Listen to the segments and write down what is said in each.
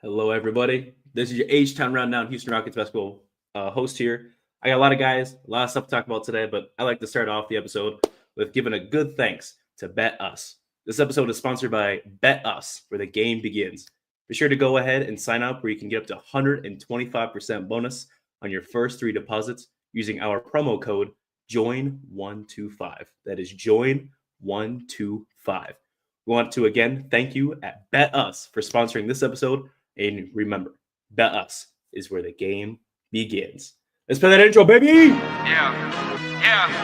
Hello, everybody. This is your HtownRundown Houston Rockets basketball host here. I got a lot of guys, a lot of stuff to talk about today, but I like to start off the episode with giving a good thanks to Bet Us. This episode is sponsored by Bet Us, where the game begins. Be sure to go ahead and sign up where you can get up to 125% bonus on your first 3 deposits using our promo code JOIN125. That is JOIN125. We want to again thank you at Bet Us for sponsoring this episode. And remember, Bet Us is where the game begins. Let's play that intro, baby! Yeah. Bang!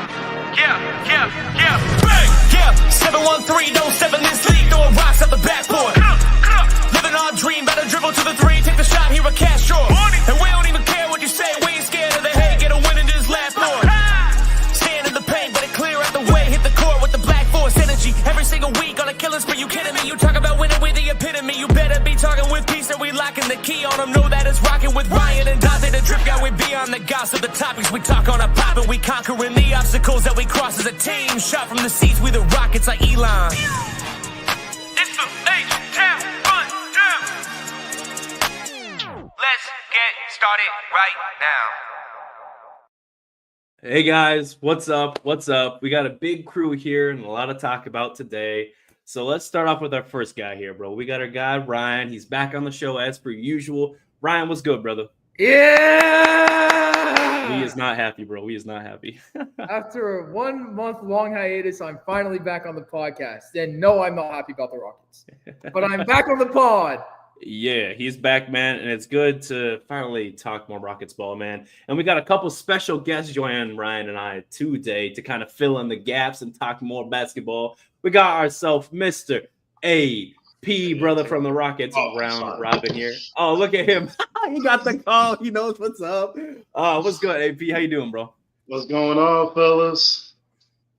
Yeah, 713, don't 7 this league, throwing rocks at the backboard. Living our dream, better dribble to the 3, take the shot, here a cash draw. And we don't even care what you say, we ain't scared of the hate, get a win and just laugh more. Stand in the paint, but it clear out the way, hit the court with the black force energy. Every single week on a killing spree, you kidding me? You talk about winning with the epitome, you better be talking with peace, and we locking the key on them. Know that it's rocking with Ryan and Donte, the drip guy, we beyond the gossip, the topics we talk on a pop, and we conquering the obstacles that we cross as a team. Shot from the seats, we the Rockets like Elon. It's the H-Town Rundown. Let's get started right now. Hey guys, what's up? What's up? We got a big crew here and a lot to talk about today. So let's start off with our first guy here, bro. We got our guy, Ryan. He's back on the show as per usual. Ryan, what's good, brother? Yeah! He is not happy, bro. He is not happy. After a 1 month long hiatus, I'm finally back on the podcast. And no, I'm not happy about the Rockets. But I'm back on the pod. Yeah, he's back, man, and it's good to finally talk more Rockets ball, man. And we got a couple special guests joining Ryan and I today to kind of fill in the gaps and talk more basketball. We got ourselves Mr. AP, brother from the Rockets round robin here. Oh, look at him. He got the call. He knows what's up. What's good, AP? How you doing, bro? What's going on, fellas?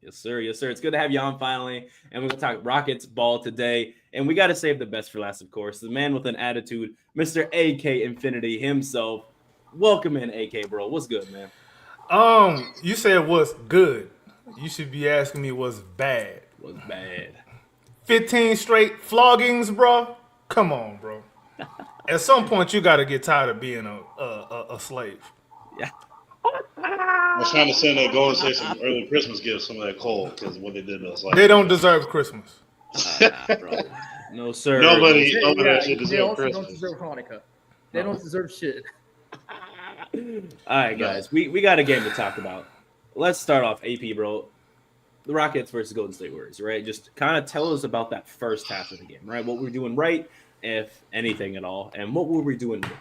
Yes, sir. Yes, sir. It's good to have you on finally. And we're going to talk Rockets ball today. And we got to save the best for last, of course. The man with an attitude, Mr. AK Infinity himself. Welcome in, AK, bro. What's good, man? You said what's good. You should be asking me what's bad. What's bad? 15 straight floggings, bro. Come on, bro. At some point, you got to get tired of being a slave. Yeah. I was trying to send that Golden State some early Christmas gifts, some of that coal, because what they did to us. They don't deserve Christmas. Bro. No, sir. Nobody should They deserve also Christmas. don't deserve Hanukkah. They don't deserve shit. All right, guys. We got a game to talk about. Let's start off, AP, bro. The Rockets versus Golden State Warriors, right? Just kind of tell us about that first half of the game, right? What we're doing right, if anything at all, and what were we doing wrong?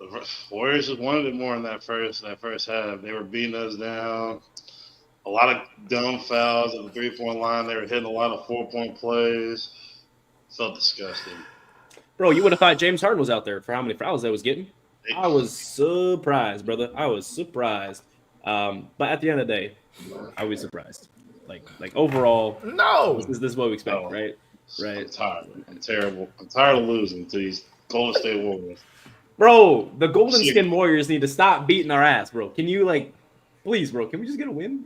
The Warriors just wanted it more in that first half. They were beating us down. A lot of dumb fouls at the 3-point line. They were hitting a lot of 4-point plays. Felt disgusting. Bro, you would have thought James Harden was out there for how many fouls they was getting. I was surprised, brother. I was surprised. But at the end of the day, I was surprised. Like overall, No. this is what we expect, right? Right. I'm tired. I'm terrible. I'm tired of losing to these Golden State Warriors. Bro, the Golden Skin Warriors need to stop beating our ass, bro. Can you, please, bro, can we just get a win?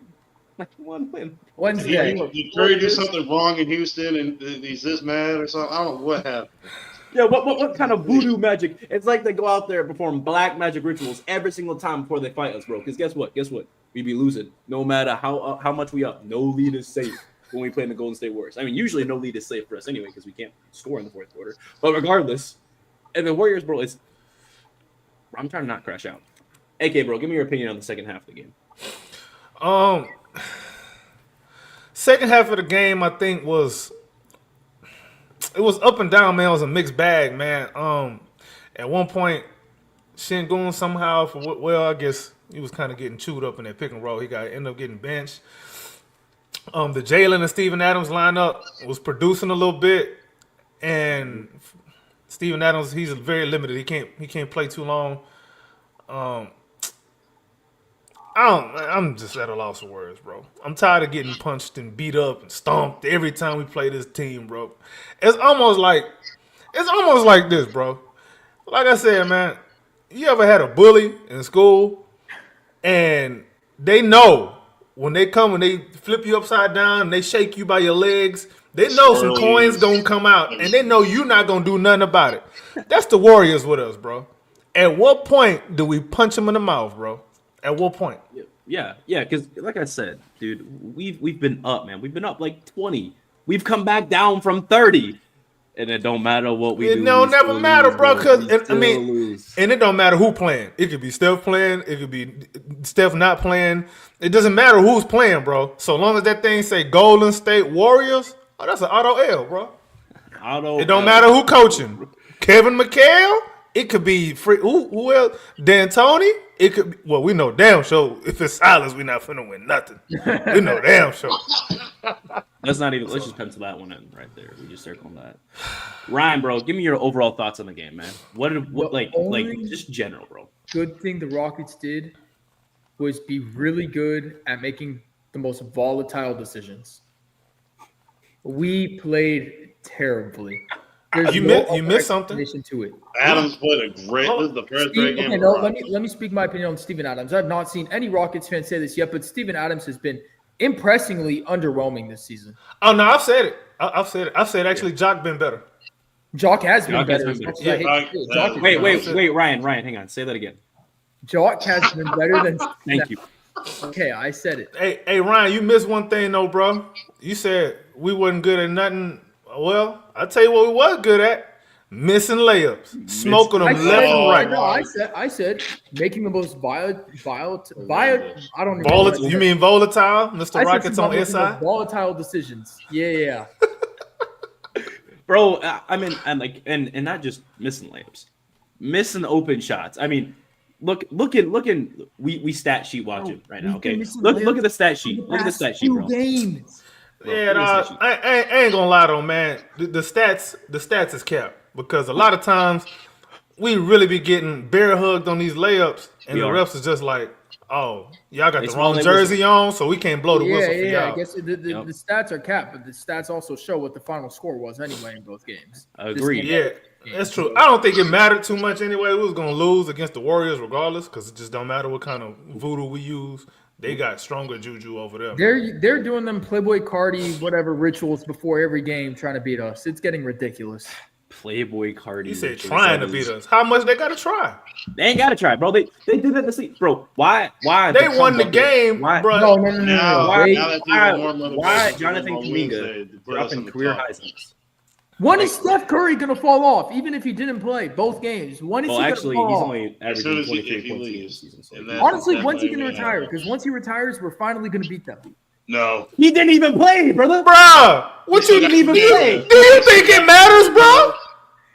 One win. Wednesday. Did Curry do something wrong in Houston and he's this mad or something? I don't know what happened. Yeah, what kind of voodoo magic? It's like they go out there and perform black magic rituals every single time before they fight us, bro. Because guess what? We be losing. No matter how much we up. No lead is safe when we play in the Golden State Warriors. I mean, usually no lead is safe for us anyway because we can't score in the fourth quarter. But regardless, and the Warriors, bro, I'm trying to not crash out. AK, bro, give me your opinion on the second half of the game. Second half of the game, I think it was up and down, man. It was a mixed bag, man. At one point, Şengün somehow, I guess he was kind of getting chewed up in that pick and roll. He ended up getting benched. The Jalen and Steven Adams lineup was producing a little bit, and Steven Adams, he's very limited. He can't play too long. I'm just at a loss of words, bro. I'm tired of getting punched and beat up and stomped every time we play this team, bro. It's almost like this, bro. Like I said, man, you ever had a bully in school and they know when they come and they flip you upside down and they shake you by your legs, They know some coins gonna come out, and they know you're not gonna do nothing about it. That's the Warriors with us, bro. At what point do we punch them in the mouth, bro? At what point? Yeah, because like I said, dude, we've been up, man. We've been up like 20. We've come back down from 30. And it don't matter what we do. It don't never matter, bro. Because lose. And it don't matter who playing. It could be Steph playing. It could be Steph not playing. It doesn't matter who's playing, bro. So long as that thing say Golden State Warriors, that's an auto L, bro. It don't matter who coaching. Kevin McHale. It could be free. Who else? D'Antoni. It could be. Well, we know damn sure if it's Silas, we not finna win nothing. We know damn sure. Let's just pencil that one in right there. We just circle that. Ryan, bro, give me your overall thoughts on the game, man. What just general, bro. Good thing the Rockets did was be really good at making the most volatile decisions. We played terribly. You missed something. To it. Adams played a great. This is the first great game. Let me speak my opinion on Steven Adams. I've not seen any Rockets fan say this yet, but Steven Adams has been impressingly underwhelming this season. Oh no, I've said it. I've said actually, Jock been better. Jock has been better. Wait, Ryan, hang on. Say that again. Jock has been better than. Thank you. Okay, I said it. Hey, Ryan, you missed one thing though, bro. You said we wasn't good at nothing. Well, I'll tell you what we was good at. Missing layups. Smoking them left and right. No, I said making the most volatile. I don't even know. You mean volatile? Mr. Rockets on SI? Volatile decisions. Yeah. Bro, I mean, and not just missing layups. Missing open shots. I mean, looking. We stat sheet watching right now, okay? Look at the stat sheet. Look at the stat sheet, bro. Games. Yeah, I ain't gonna lie though, man. The stats is capped because a lot of times we really be getting bear hugged on these layups, and the refs is just like, "Oh, y'all got the wrong jersey on, so we can't blow the whistle for y'all." I guess the stats are capped, but the stats also show what the final score was anyway in both games. Agreed. Yeah, that's true. I don't think it mattered too much anyway. We was gonna lose against the Warriors regardless, because it just don't matter what kind of voodoo we use. They got stronger juju over there. They're doing them Playboy Cardi whatever rituals before every game trying to beat us. It's getting ridiculous. Playboy Cardi. You said trying to beat us. How much they got to try? They ain't got to try, bro. They did that to sleep, bro. Why? They won the game, why? bro. No. Why Jonathan Kuminga dropping career highs? When is Steph Curry going to fall off, even if he didn't play both games? When is he going to fall he's off? only averaging 23 points a season. So. Honestly, when's he going to retire? Because once he retires, we're finally going to beat them. No. He didn't even play, brother. Bro, what you didn't even play? Do you think it matters, bro?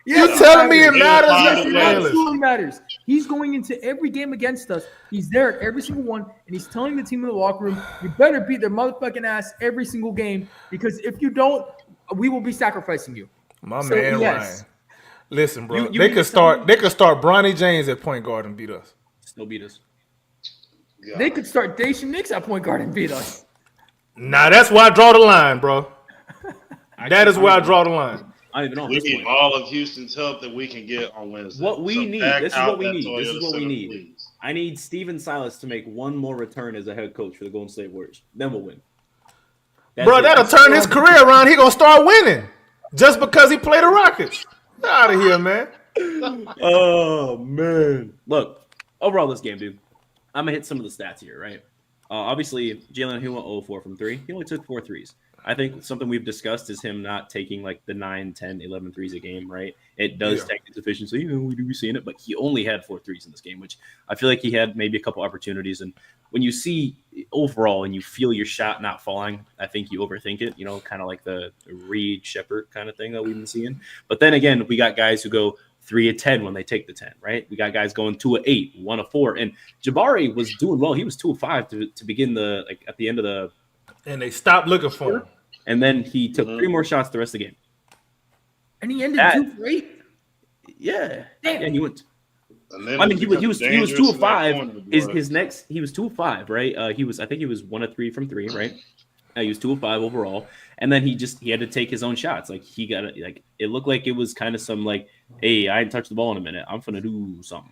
Yeah, you telling me it matters? Yes, it absolutely matters. He's going into every game against us. He's there at every single one, and he's telling the team in the locker room, you better beat their motherfucking ass every single game, because if you don't, we will be sacrificing you. Man, Ryan. Listen, bro. They could start Bronny James at point guard and beat us. Still beat us. God. They could start Dacian Nix at point guard and beat us. Nah, that's where I draw the line, bro. That is where I draw the line. I don't even know. We need all of Houston's help that we can get on Wednesday. What we need. This is what we need. This is what we need. Please. I need Steven Silas to make one more return as a head coach for the Golden State Warriors. Then we'll win. That'll turn his career around. He gonna start winning just because he played the Rockets. Get out of here, man. Oh man. Look, overall this game, dude. I'm gonna hit some of the stats here, right? Obviously, Jalen, he went 0-4 from 3. He only took 4 threes. I think something we've discussed is him not taking like the 9, 10, 11 threes a game, right? It does take his efficiency. We do be seeing it, but he only had 4 threes in this game, which I feel like he had maybe a couple opportunities. And when you see overall and you feel your shot not falling, I think you overthink it, kind of like the Reed Shepherd kind of thing that we've been seeing. But then again, we got guys who go 3 of 10 when they take the 10, right? We got guys going 2 of 8, 1 of 4. And Jabari was doing well. He was 2 of 5 to begin at the end of the. And they stopped looking for him. And then he took 3 more shots the rest of the game. And he ended 2 for 8? Yeah. Damn. And he went. I mean, he was 2 of 5. His next, he was 2 of 5, right? I think he was 1 of 3 from 3, right? He was 2 of 5 overall. And then he had to take his own shots. Like he got it. It looked like it was kind of some hey, I ain't touched the ball in a minute. I'm gonna do something.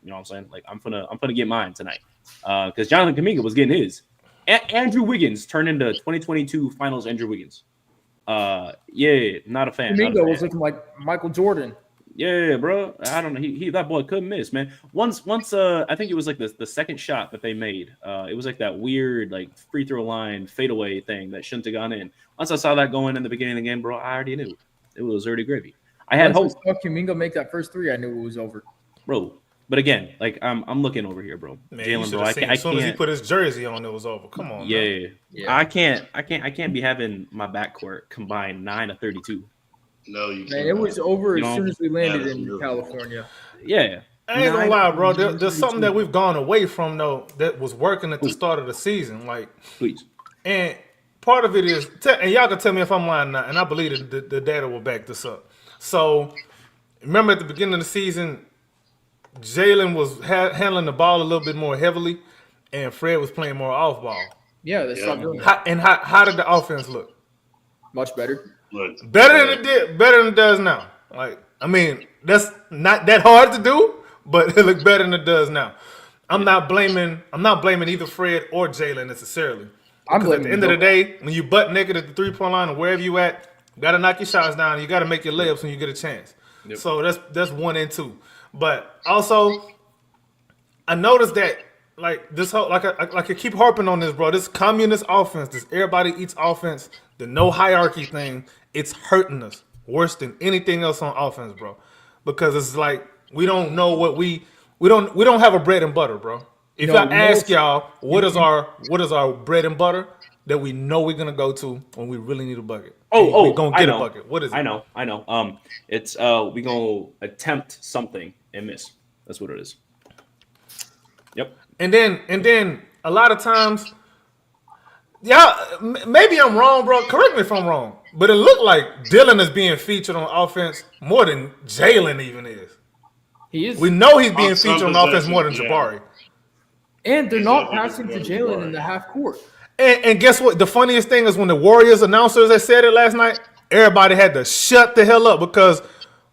You know what I'm saying? I'm gonna get mine tonight. Because Jonathan Kuminga was getting his. Andrew Wiggins turned into 2022 Finals Andrew Wiggins. Yeah, not a fan. not a Kuminga was fan. looking like Michael Jordan. Yeah, bro. I don't know. He that boy couldn't miss, man. Once I think it was like the second shot that they made. It was like that weird like free throw line fadeaway thing that shouldn't have gone in. Once I saw that going in the beginning of the game, bro, I already knew it was already gravy. I had Once hope, I saw Kuminga make that first three, I knew it was over. bro. But again, like I'm looking over here, bro. Man, you Jalen, should bro, have I seen can't. as soon as he put his jersey on, it was over. Come on, man. Yeah. I can't be having my backcourt combined 9 of 32. No, you Man, can't. it was over You as know, soon as we landed that's in beautiful. California. Yeah. I ain't gonna 9 lie, bro. of There's something that 32. we've gone away from though that was working at the start of the season, like, Please. and part of it is, and y'all can tell me if I'm lying or not, and I believe that the data will back this up. So, remember at the beginning of the season, Jalen was handling the ball a little bit more heavily, and Fred was playing more off ball. Yeah, they stopped doing that. How did the offense look? Much better. Look, Better than it did. Better than it does now. Like, I mean, that's not that hard to do, but it looked better than it does now. I'm not blaming either Fred or Jalen necessarily. I'm Because at the blaming end of the both. day, when you butt naked at the 3-point line or wherever you at, you gotta knock your shots down. You gotta make your layups when you get a chance. Yep. So that's 1 and 2. But also, I noticed that like this whole like I keep harping on this, bro. This communist offense, this everybody eats offense, the no hierarchy thing, it's hurting us worse than anything else on offense, bro. Because it's like we don't know what we don't have a bread and butter, bro. If No, I no. ask y'all what is our bread and butter that we know we're gonna go to when we really need a bucket. We're gonna I get know. a bucket. What is it? I know. It's we gonna attempt something and miss. That's what it is. Yep. And then a lot of times, maybe I'm wrong, bro. Correct me if I'm wrong, but it looked like Dylan is being featured on offense more than Jalen even is. He is. We know he's being On some featured on offense more than possessions, yeah. Jabari. And they're He's not definitely passing to better Jalen than in the half court. And guess what? The funniest thing is when the Warriors announcers that said it last night, everybody had to shut the hell up because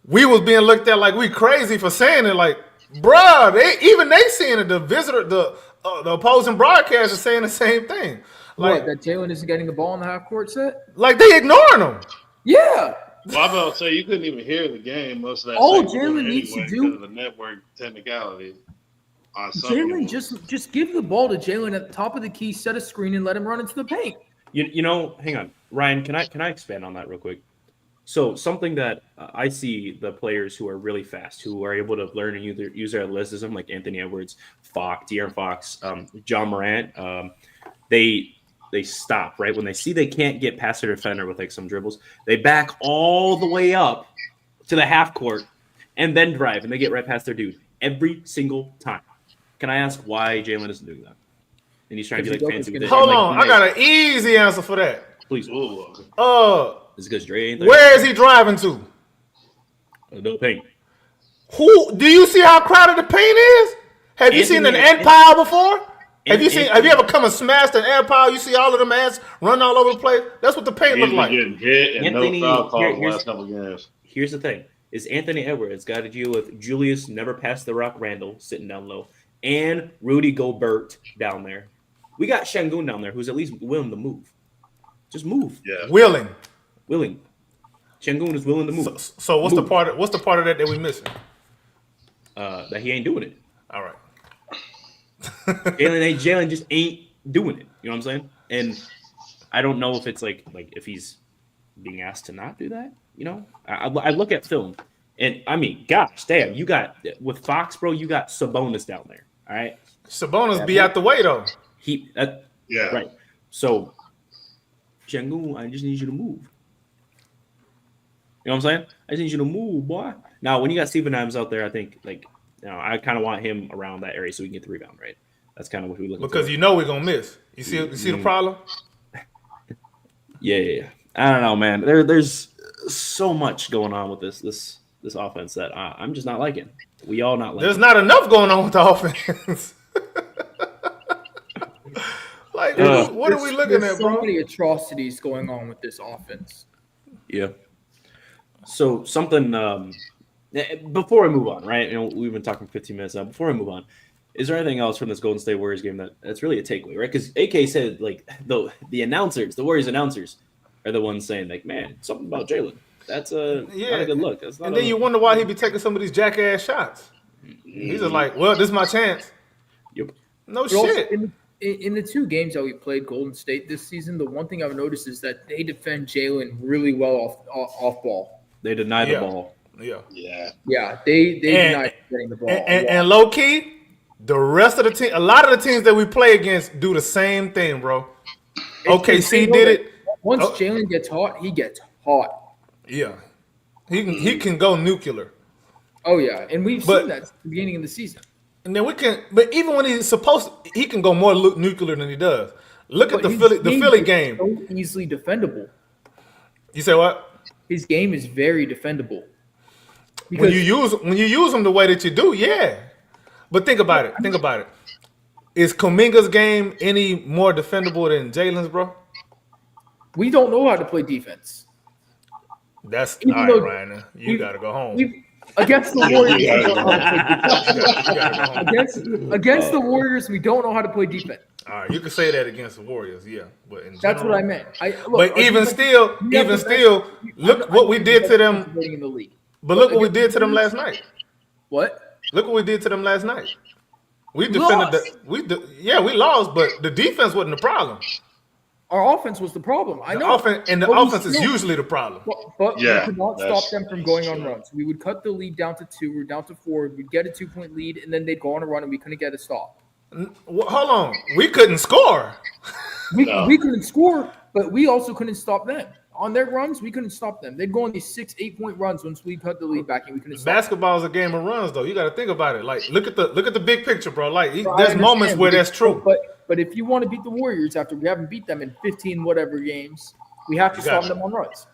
we was being looked at like we crazy for saying it. Like, bruh, they seeing it. The opposing broadcast is saying the same thing. Like, What, that Jalen isn't getting the ball in the half court set? like they ignoring him. Yeah. Well, I'm about to say you couldn't even hear the game most of that. All second quarter Jalen needs to anyway do- because of the network technicality. On some Jalen, people. just give the ball to Jalen at the top of the key, set a screen, and let him run into the paint. You know, hang on, Ryan. Can I expand on that real quick? So something that I see the players who are really fast, who are able to learn and use their athleticism, like Anthony Edwards, De'Aaron Fox, John Morant, they stop right when they see they can't get past their defender with like some dribbles. They back all the way up to the half court and then drive, and they get right past their dude every single time. Can I ask why Jalen isn't doing that? And he's trying to be like fancy with it. Hold And, like, on, I got an easy answer for that. please. Ooh, Is it because Dray ain't there? Where is he driving to? No paint. Who do you see how crowded the paint is? Have you seen an Anthony- ant pile before? Have you Anthony- seen? Have you ever come and smashed an ant pile? You see all of them ants running all over the place. That's what the paint he's looks been like. getting hit and Anthony- no foul calls the here's- last couple games. Here's the thing: is Anthony Edwards got to deal with Julius never passed the rock Randall sitting down low, and Rudy Gobert down there. We got Şengün down there who's at least willing to move. Just move. Yeah. Willing. Willing. Şengün is willing to move. So what's Move. the part? What's the part of that we missing? That he ain't doing it. All right. Jalen just ain't doing it. You know what I'm saying? And I don't know if it's like if he's being asked to not do that. You know, I look at film, and I mean, gosh, damn, you got with Fox, bro. You got Sabonis down there. All right, Sabonis be out the way though. Yeah. Right. So, Şengün, I just need you to move. You know what I'm saying? I just need you to move, boy. Now, when you got Steven Adams out there, I think I kind of want him around that area so we can get the rebound, right? That's kind of what we're looking Because for. you know we're gonna miss. You see the problem? Yeah. I don't know, man. There's so much going on with this offense that I'm just not liking. We all not liking. There's not enough going on with the offense. Like, what are we looking There's at, so bro? many atrocities going on with this offense. Yeah. So something before we move on, right? You know, we've been talking 15 minutes now. Before we move on, is there anything else from this Golden State Warriors game that's really a takeaway, right? Because AK said like the announcers, the Warriors announcers, are the ones saying like, man, something about Jalen. That's not a good look. That's not and then you wonder why he be taking some of these jackass shots. He's just like, well, this is my chance. Yep. No But also, shit. in the 2 games that we played Golden State this season, the one thing I've noticed is that they defend Jalen really well off ball. They deny the ball. Yeah. Yeah, they deny getting the ball. And low key, the rest of the team, a lot of the teams that we play against do the same thing, bro. OKC did it. Once Jalen gets hot, he gets hot. Yeah. He can go nuclear. Oh yeah, and we've seen that at the beginning of the season. And then but even when he's supposed to, he can go more nuclear than he does. Look at the Philly game. So easily defendable. You say what? His game is very defendable. When you use him the way that you do, yeah. But think about it. Is Kuminga's game any more defendable than Jalen's, bro? We don't know how to play defense. That's all right, Ryan. You got to go home. Against the Warriors, against the Warriors, we don't know how to play defense. All right, you can say that against the Warriors, yeah. But in general, that's what I meant. But even still, look what we did to them. In the league. But look what we did to them last night. What? Look what we did to them last night. We defended we lost, but the defense wasn't the problem. Our offense was the problem. I know. The offense is usually the problem. But we could not stop them from going on runs. We would cut the lead down to 2 or down to 4. We'd get a 2-point lead, and then they'd go on a run, and we couldn't get a stop. Hold on. We couldn't score. We couldn't score, but we also couldn't stop them. On their runs, we couldn't stop them. They'd go on these 6-8 point runs once we cut the lead back, and we couldn't stop Basketball is a game of runs, though. You got to think about it. Like, look at the big picture, bro. Like, there's moments where that's true. But if you want to beat the Warriors after we haven't beat them in 15 whatever games, we have to stop them on runs.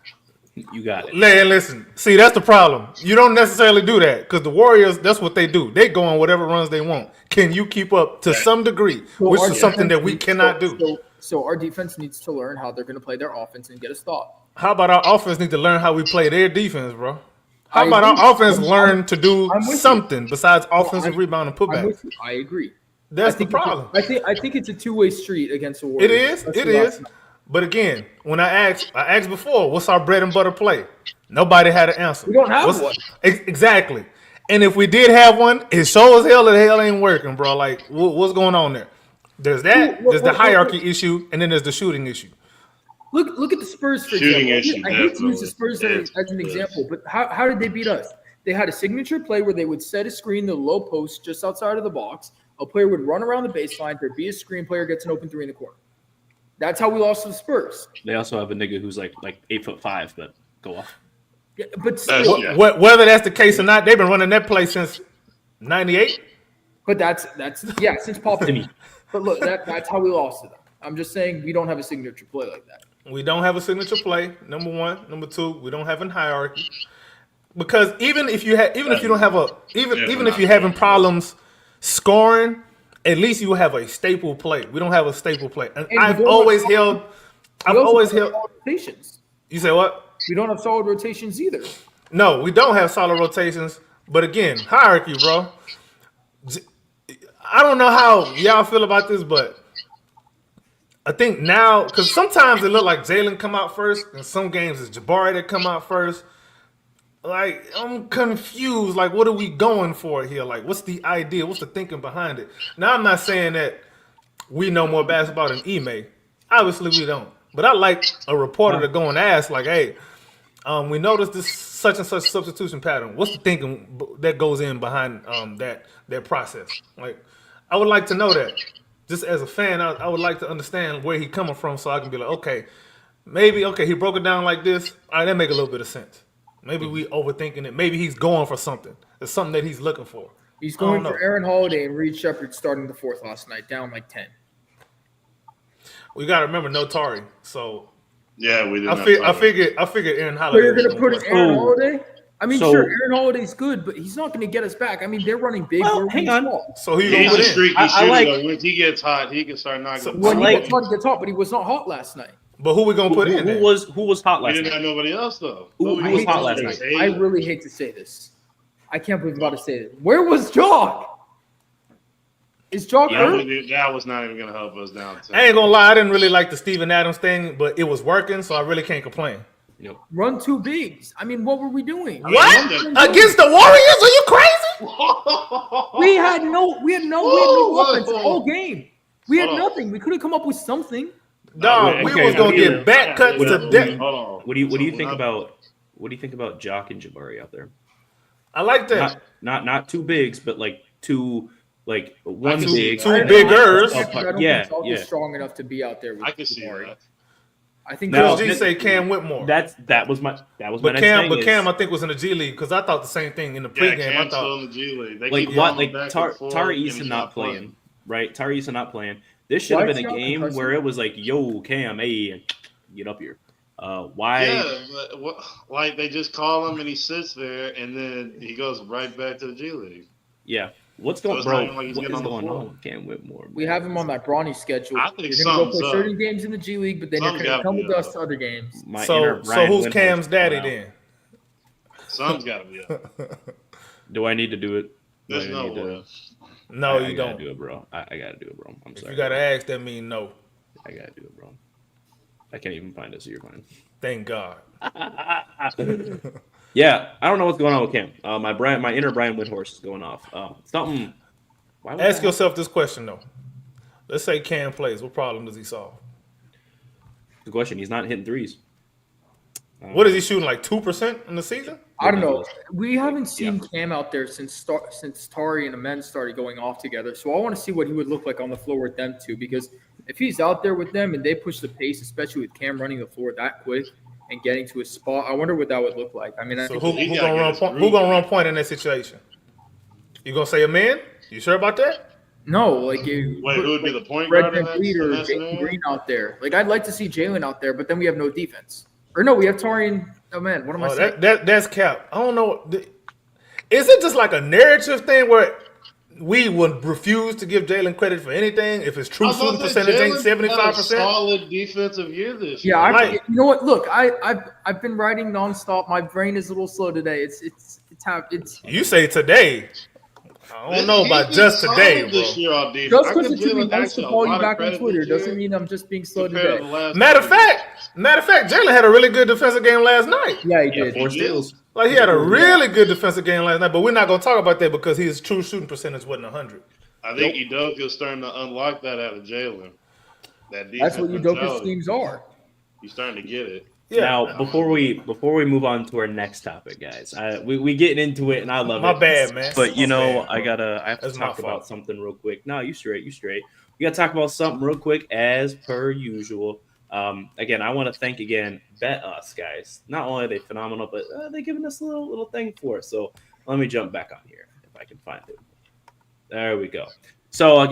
You got it. Listen, see, that's the problem. You don't necessarily do that because the Warriors, that's what they do. They go on whatever runs they want. Can you keep up to some degree, which is something that we cannot do. So our defense needs to learn how they're going to play their offense and get a stop. How about our offense need to learn how we play their defense, bro? How about our offense learn to do something besides offensive rebound and putback? I agree. That's the problem. I think it's a two-way street against the Warriors. It is. But again, when I asked before, what's our bread and butter play? Nobody had an answer. We don't have one. Exactly. And if we did have one, it sure as hell ain't working, bro. Like, what's going on there? There's that. There's the hierarchy issue, and then there's the shooting issue. Look at the Spurs, for example. I hate to use the Spurs as an example, but how did they beat us? They had a signature play where they would set a screen to the low post just outside of the box. A player would run around the baseline. There'd be a screen. Player gets an open 3 in the corner. That's how we lost to the Spurs. They also have a nigga who's like 8'5", but go off. Yeah, but still, whether that's the case or not, they've been running that play since '98. But that's since Popovich. But look, that's how we lost to them. I'm just saying we don't have a signature play like that. We don't have a signature play. Number one, number two, we don't have a hierarchy. Because even if you're having problems scoring, at least you have a staple play. We don't have a staple play. And I've always held rotations. You say what? We don't have solid rotations either. No, we don't have solid rotations. But again, hierarchy, bro. I don't know how y'all feel about this, but I think now, because sometimes it look like Jalen come out first, and some games it's Jabari that come out first. Like, I'm confused. Like, what are we going for here? Like, what's the idea? What's the thinking behind it? Now, I'm not saying that we know more basketball than Ime. Obviously, we don't. But I like a reporter to go and ask, like, hey, we noticed this such and such substitution pattern. What's the thinking that goes in behind that process? Like, I would like to know that. Just as a fan, I would like to understand where he's coming from so I can be like, okay, he broke it down like this. All right, that make a little bit of sense. Maybe we overthinking it. Maybe he's going for something. It's something that he's looking for. He's going for Aaron Holiday and Reed Shepherd starting the fourth last night, down like 10. We got to remember no Tari. So yeah, we did. I figured Aaron Holiday. So you're going to put in Aaron Holiday? I mean, sure, Aaron Holiday's good, but he's not going to get us back. I mean, they're running big. Well, hang on. Small. So he's a streaky shooter. When he gets hot, he can start knocking. So when he gets hot, but he was not hot last night. But who we gonna put in? Who was hot last night? We didn't have nobody else though. Who was hot last night? I really hate to say this. I can't believe I'm about to say this. Where was Jock? Is Jock hurt? That was not even going to help us down. I ain't gonna lie, I didn't really like the Steven Adams thing, but it was working, so I really can't complain. Run two bigs. I mean, what were we doing? What? Against the Warriors? Are you crazy? We had no offense the whole game. We had nothing. We could have come up with something. Dog, we was gonna get back cuts to death. What do you think about Jock and Jabari out there? I like that. Not two bigs, but like two. Like one big, two biggers. I don't think Jock is strong enough to be out there with I can see Jabari. that. I think Coach G say Cam Whitmore. That was my but next Cam, thing but Cam I think was in the G League because I thought the same thing in the pregame. Cam's I thought still in the G League. They like keep what going like back and forth, Tari and Eason he's not playing, right? Tari Eason not playing. This should have been a game where it was like, yo, Cam, hey, get up here. Why? Yeah, but like they just call him and he sits there and then he goes right back to the G League. Yeah. What's going, what is going on with Cam Whitmore? We have him on that Brawny schedule. I think you're gonna go play certain games in the G League, but then you're gonna come with us to other games. So who's Cam's daddy then? Something's got to be up. Do I need to do it? There's no way. No, you I don't. gotta do it, bro. I gotta do it, bro. I'm sorry. If you gotta ask, that mean no. I gotta do it, bro. I can't even find it, so you're fine. Thank God. Yeah, I don't know what's going on with Cam. My inner Brian Windhorse is going off. Something. Ask yourself this question though. Let's say Cam plays. What problem does he solve? Good question. He's not hitting threes. What is he shooting, like 2% in the season? I don't know. We haven't seen Cam out there since Tari and Amen started going off together. So I want to see what he would look like on the floor with them two. Because if he's out there with them and they push the pace, especially with Cam running the floor that quick and getting to his spot, I wonder what that would look like. I mean, so who gonna run point in that situation? You gonna say Amen? You sure about that? No, like who would be the point guard in that Jalen Green out there. Like I'd like to see Jalen out there, but then we have no defense. Or no, we have Tari and what am I saying? That's cap. I don't know. Is it just like a narrative thing where we would refuse to give Jalen credit for anything if his true shooting percentage ain't 75%? Solid defensive year this year. Yeah, you know what? Look, I've been writing nonstop. My brain is a little slow today. It's. You say today. I don't know about just today, bro. Just because it took me months to call you back on Twitter doesn't mean I'm just being slow today. Matter of fact, Jalen had a really good defensive game last night. Yeah, he did. 4 steals. Like he had a really good defensive game last night, but we're not gonna talk about that because his true shooting percentage wasn't 100. I think Udokya's starting to unlock that out of Jalen. That's what Udokya's schemes are. He's starting to get it. Yeah. Now, before we move on to our next topic, guys, we getting into it, and I love it. My bad, man. But I have to talk about something real quick. No, you straight. We got to talk about something real quick, as per usual. Again, I want to thank Bet Us, guys. Not only are they phenomenal, but they're giving us a little thing for us. So let me jump back on here if I can find it. There we go. So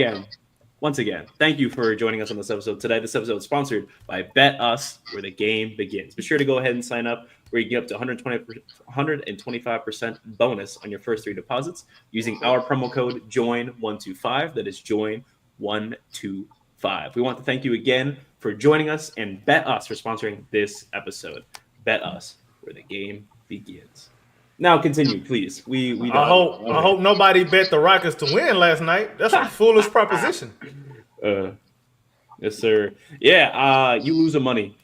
once again, thank you for joining us on this episode today. This episode is sponsored by Bet Us, where the game begins. Be sure to go ahead and sign up, where you get up to 125% bonus on your first 3 deposits using our promo code JOIN125. That is JOIN125. We want to thank you again for joining us, and Bet Us for sponsoring this episode. Bet Us, where the game begins. Now continue, please. I hope nobody bet the Rockets to win last night. That's a foolish proposition. Yes, sir. Yeah, you lose money.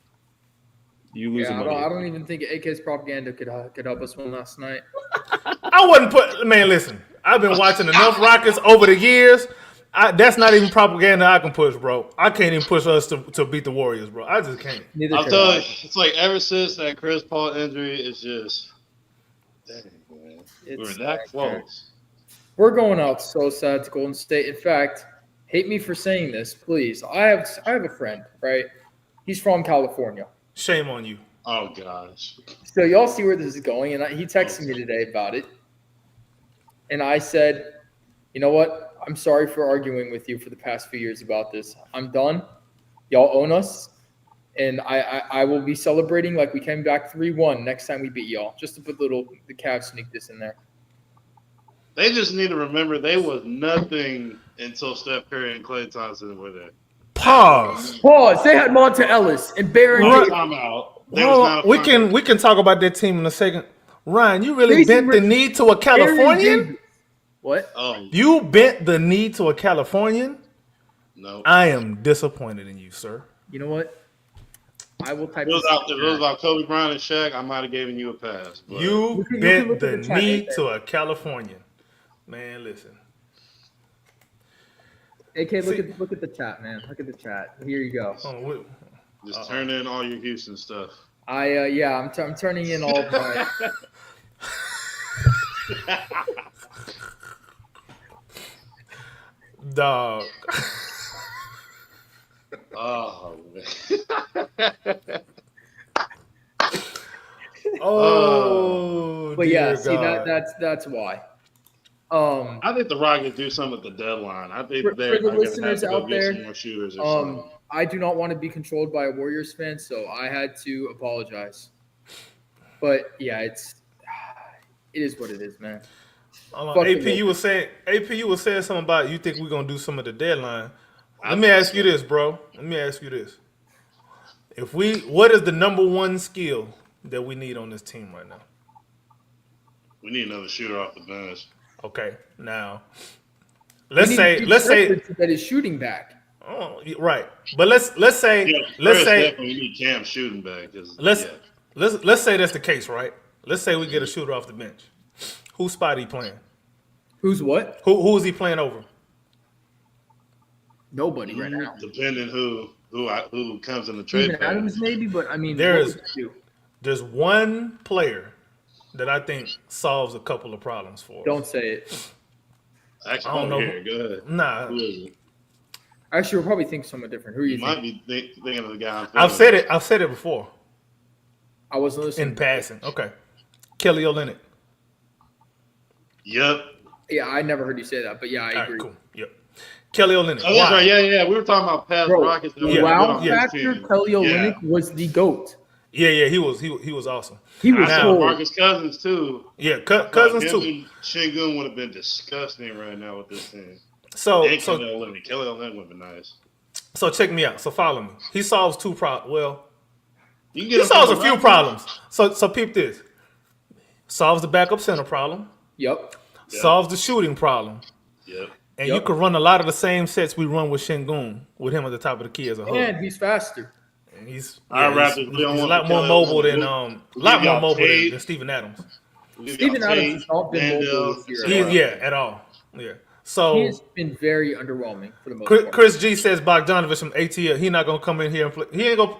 Money. I don't even think AK's propaganda could help us win last night. I wouldn't listen. I've been watching enough Rockets over the years. That's not even propaganda I can push, bro. I can't even push us to beat the Warriors, bro. I just can't. I'll tell you, it's like ever since that Chris Paul injury, it's just dang, man. We're that close. We're going out so sad to Golden State. In fact, hate me for saying this, please. I have a friend, right? He's from California. Shame on you. Oh gosh. So y'all see where this is going, and he texted me today about it, and I said, you know what? I'm sorry for arguing with you for the past few years about this. I'm done. Y'all own us. And I will be celebrating like we came back 3-1 next time we beat y'all. Just to put the Cavs sneak this in there. They just need to remember they was nothing until Steph Curry and Klay Thompson were there. Pause. They had Monta Ellis and Baron. We can talk about that team in a second. Ryan, you really bent the knee to a Californian? What? You bent the knee to a Californian? No. I am disappointed in you, sir. You know what? I will type. If it was about Kobe Bryant and Shaq, I might have given you a pass. But You can bent look the at the chat knee right there. to a Californian. Man, listen. AK, look at the chat, man. Look at the chat. Here you go. just turn in all your Houston stuff. I'm turning in all of my. Dog. Oh man. Oh, But yeah, dear see God. that's why. I think the Rockets do something at the deadline. I think For they're the going to have listeners to go out get there, some more shooters or something. I do not want to be controlled by a Warriors fan, so I had to apologize. But yeah, it is what it is, man. AP, you were saying something about you think we're gonna do some of the deadline. Let me ask you this, bro. What is the number one skill that we need on this team right now? We need another shooter off the bench. Okay, now let's say that is shooting back. oh, right, but let's say We need Cam shooting back. let's say that's the case, right? Let's say we get a shooter off the bench. Whose spot he playing? Who's what? Who is he playing over? Nobody right now. Depending who comes in the trade. Steven Adams maybe, but I mean, There's one player that I think solves a couple of problems for us. Don't say it. Actually, I don't know. Here. Go ahead. Nah, Who is it? Actually, we'll probably think someone different. Who are you You might think? be thinking of the guy. I've said it before I wasn't listening. in passing. Okay, Kelly Olynyk. Yep. Yeah, I never heard you say that, but yeah, I All right, agree. cool. Yep. Kelly Olynyk. Oh, that's Why? right. Yeah. We were talking about past Bro, Rockets. Yeah, wow yeah. factor, Kelly Olynyk was the GOAT. Yeah, he was awesome. He was Now- cold. Marcus Cousins too. Yeah, Cousins Him too. and Şengün would have been disgusting right now with this team. So And Kelly Olynyk would have been nice. so check me out. So follow me. He solves two problems. Well, You can he get him solves a from few the problems. So peep this. Solves the backup center problem. Yep. Yeah. Solves the shooting problem. Yep. And Yep. you can run a lot of the same sets we run with Şengün with him at the top of the key as a whole. And he's faster. And he's Our he's Raptors, we don't a want lot to more kill mobile him. than We'll give y'all Tate. than Steven Adams. Steven Adams has not been mobile this year. At all. Yeah. So He has been very underwhelming for the most part. Chris G says Bogdanovich from ATL. He not gonna come in here and play. He ain't gonna.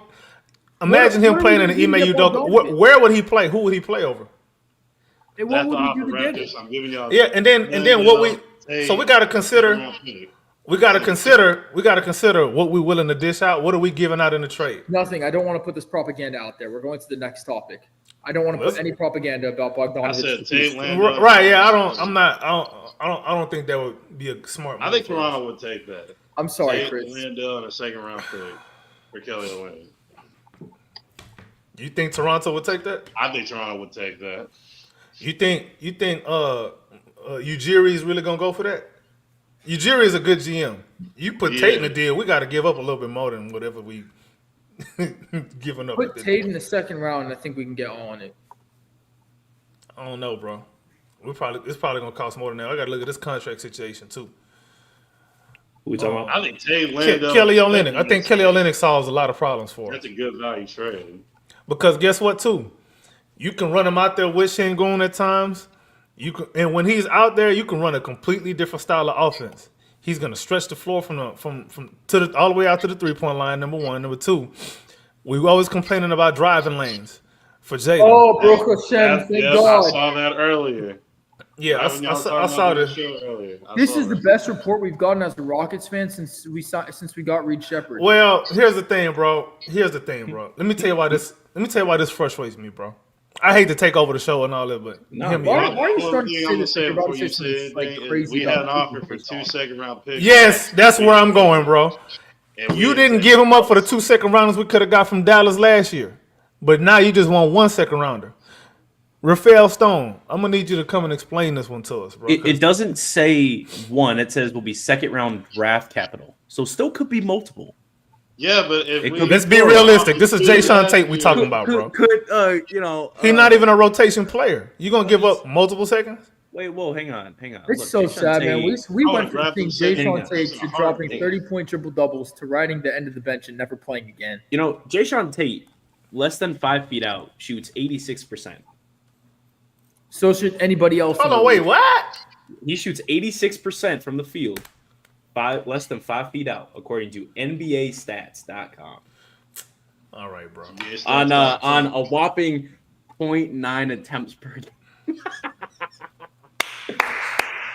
Imagine him what playing are in we the gonna Ime do to Udoka. Bogdanovich? Where would he play? Who would he play over? And That's what the would offer he do to get Raptors. it? I'm giving y'all. Yeah, and then what we. So we gotta consider. We gotta consider what we're willing to dish out. What are we giving out in the trade? Nothing. I don't want to put this propaganda out there. We're going to the next topic. I don't want to put any propaganda about Bogdanovich. I said Tate Landale. Right? Yeah. I don't think that would be a smart move. I think for us. Toronto would take that. I'm sorry, Tate Chris. Landale and a second round pick for Kelly Olynyk. You think Toronto would take that? I think Toronto would take that. You think Ujiri is really gonna go for that? Ujiri is a good GM. You put Tate in the deal, we got to give up a little bit more than whatever we giving up. Put Tate in the second round, and I think we can get on it. I don't know, bro. It's probably gonna cost more than that. I got to look at this contract situation too. Who we talking about? I think Tate Landale. Kelly Olynyk. I think Kelly Olynyk solves a lot of problems for us. That's a good value trade. Because guess what, too? You can run him out there with Şengün at times. And when he's out there, you can run a completely different style of offense. He's gonna stretch the floor from all the way out to the 3-point line. Number one, number two. We always complaining about driving lanes for Jalen. Oh, Baruch Hashem, thank I God. saw that earlier. Yeah, I saw this. This is the best report we've gotten as a Rockets fan since we got Reed Shepherd. Well, here's the thing, bro. Let me tell you why this frustrates me, bro. I hate to take over the show and all that, but hear me why out. are you starting to say I'm this? say You're about before to you say say something like anything, crazy. we had an about offer for 2 second-round picks. Yes, that's where I'm going, bro. And You didn't give him up for the 2 second rounders we could have got from Dallas last year. But now you just want 1 second rounder. Rafael Stone, I'm going to need you to come and explain this one to us, bro. It doesn't say one. It says will be second round draft capital. So still could be multiple. Yeah, but if we, Let's be realistic. This is Jay Sean Tate we talking about, bro. Could He's not even a rotation player. You going to give up multiple seconds? Wait, whoa, hang on. It's Look, so Jason sad, man. Tate- We I went would from draft seeing him second. Jason Hang Tate on. to dropping 30-point triple doubles to riding the end of the bench and never playing again. You know, Jason Tate, less than 5 feet out, shoots 86%. So should anybody else. Hold in the on, wait, league. what? He shoots 86% from the field, less than 5 feet out, according to NBAstats.com. All right, bro. On a whopping 0.9 attempts per game.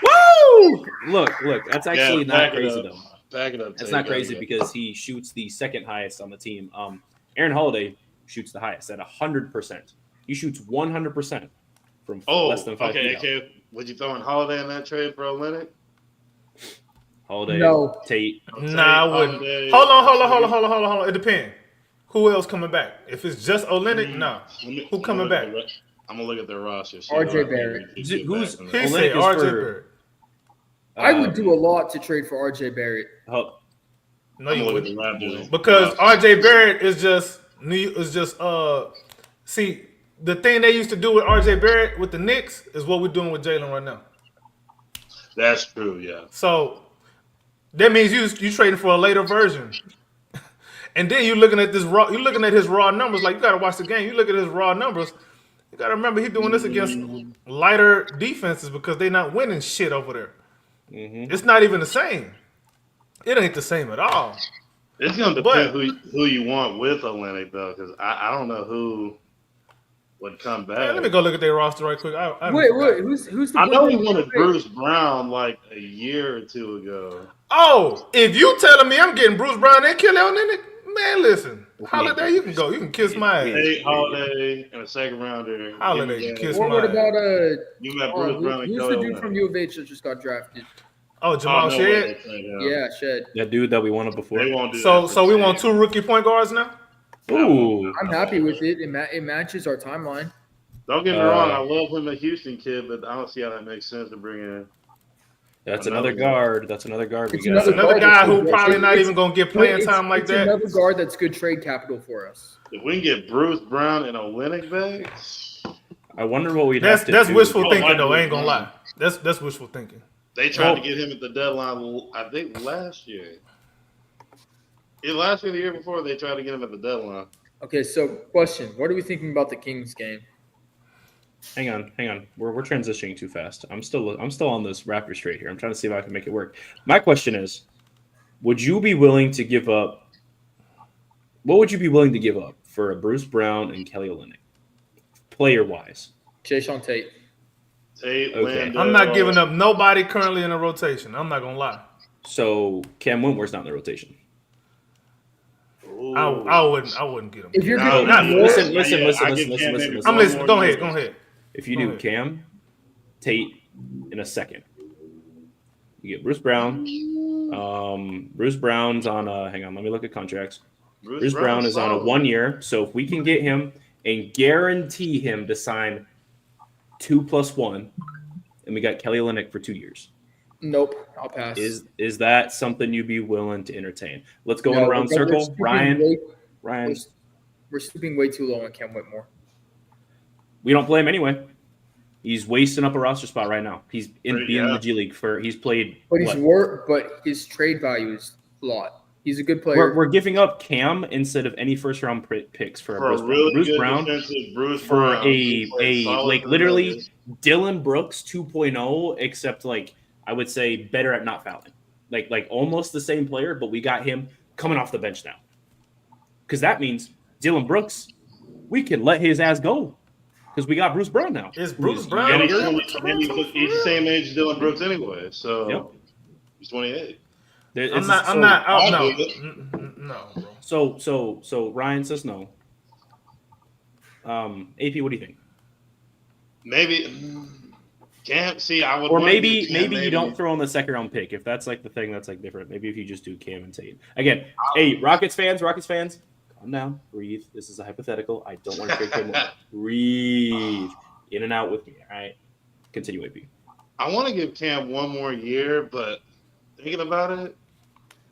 Woo! Look, that's actually not crazy though. Back it up. That's not crazy because he shoots the second highest on the team. Aaron Holiday shoots the highest at 100%. He shoots 100% from less than 5 feet out. Okay. Would you throw in Holiday in that trade for Olynyk? Holiday, No. Tate. Nah, I wouldn't. Holiday, Hold on. It depends. Who else coming back? If it's just Olynyk, nah. Who coming back? I'm gonna look at their roster. RJ Barrett. He Who's said Olynyk is RJ for- Barrett. I would do a lot to trade for RJ Barrett. Oh, No, I'm you gonna look at wouldn't. the Raptors. Because RJ Barrett is just see, the thing they used to do with RJ Barrett with the Knicks is what we're doing with Jalen right now. That's true. Yeah. So that means you trading for a later version. And then you're looking at his raw numbers. Like, you gotta watch the game. You look at his raw numbers. You gotta remember he's doing this against lighter defenses because they're not winning shit over there. mm-hmm. It's not even the same. It ain't the same at all. It's gonna depend who you want with Olynyk though, because I don't know who would come back. Man, let me go look at their roster right quick. Wait, who's the? I know point he guard? wanted Bruce Brown like a year or two ago. Oh, if you telling me I'm getting Bruce Brown and Kelly Olynyk, man, listen. Holiday, you can go. You can kiss my ass. Hey, Holiday and a second rounder. Holiday, you kiss What my ass. about You got Bruce Brown and who's Kelly the dude Olynyk. from U of H that just got drafted? Oh, Jamal no way Shed. they trade him. Yeah, Shed. That dude that we wanted before. They won't do So that. we want 2 rookie point guards now? Ooh, I'm happy with it. It matches our timeline. Don't get me wrong, I love him, a Houston kid, but I don't see how that makes sense to bring in. that's another guard. That's another guard. It's We got. Another guy who It's- probably not it's- even gonna get playing time like it's that. another guard that's good trade capital for us. If we can get Bruce Brown and Olynyk back, I wonder what we'd have to That's do. wishful Oh, thinking I though. I do. ain't gonna lie. That's wishful thinking. they tried to get him at the deadline, I think last year. Yeah, last year, the year before, they tried to get him at the deadline. Okay, so question: what are we thinking about the Kings game? Hang on. We're transitioning too fast. I'm still on this Raptors trade here. I'm trying to see if I can make it work. My question is, would you be willing to give up? What would you be willing to give up for a Bruce Brown and Kelly Olynyk, player wise? Jason Tate. Tate, Okay. Landale. I'm not giving up nobody currently in the rotation. I'm not gonna lie. So Cam Wentworth's not in the rotation. Ooh. I wouldn't get him. If you're No, getting not more, listen. I give Cam maybe I'm one listening. more Go year. ahead. If you Go do ahead. Cam, Tate in a second, you get Bruce Brown. Bruce Brown's on a. Hang on, let me look at contracts. Bruce Brown is on a 1 year. So if we can get him and guarantee him to sign 2+1, and we got Kelly Olynyk for 2 years. nope, I'll pass. Is that something you'd be willing to entertain? Let's go No, around we're circle. stooping Ryan, way- we're stooping way too low on Cam Whitmore. we don't play him anyway. He's wasting up a roster spot right now. He's in the G League he's played. But but his trade value is a lot. He's a good player. We're giving up Cam instead of any first round picks for For Bruce a really Bruce good Brown. defensive Bruce For Brown. a He played solid like for literally Nuggets. Dylan Brooks 2.0, except like I would say better at not fouling. Like almost the same player, but we got him coming off the bench now. Because that means Dylan Brooks, we can let his ass go. Because we got Bruce Brown now. Is who's Bruce Brown younger. really- He's the same age as Dylan Brooks anyway, so Yep. he's 28. I'm not out. I'll No, do it. no, bro. So Ryan says no. AP, what do you think? Maybe can't see. I would. Or want to maybe do Cam, you don't throw in the second round pick if that's like the thing that's like different. Maybe if you just do Cam and Tate again. Hey, Rockets fans, calm down, breathe. This is a hypothetical. I don't want to trade Cam. Breathe in and out with me. All right, continue, AP. I want to give Cam one more year, but thinking about it,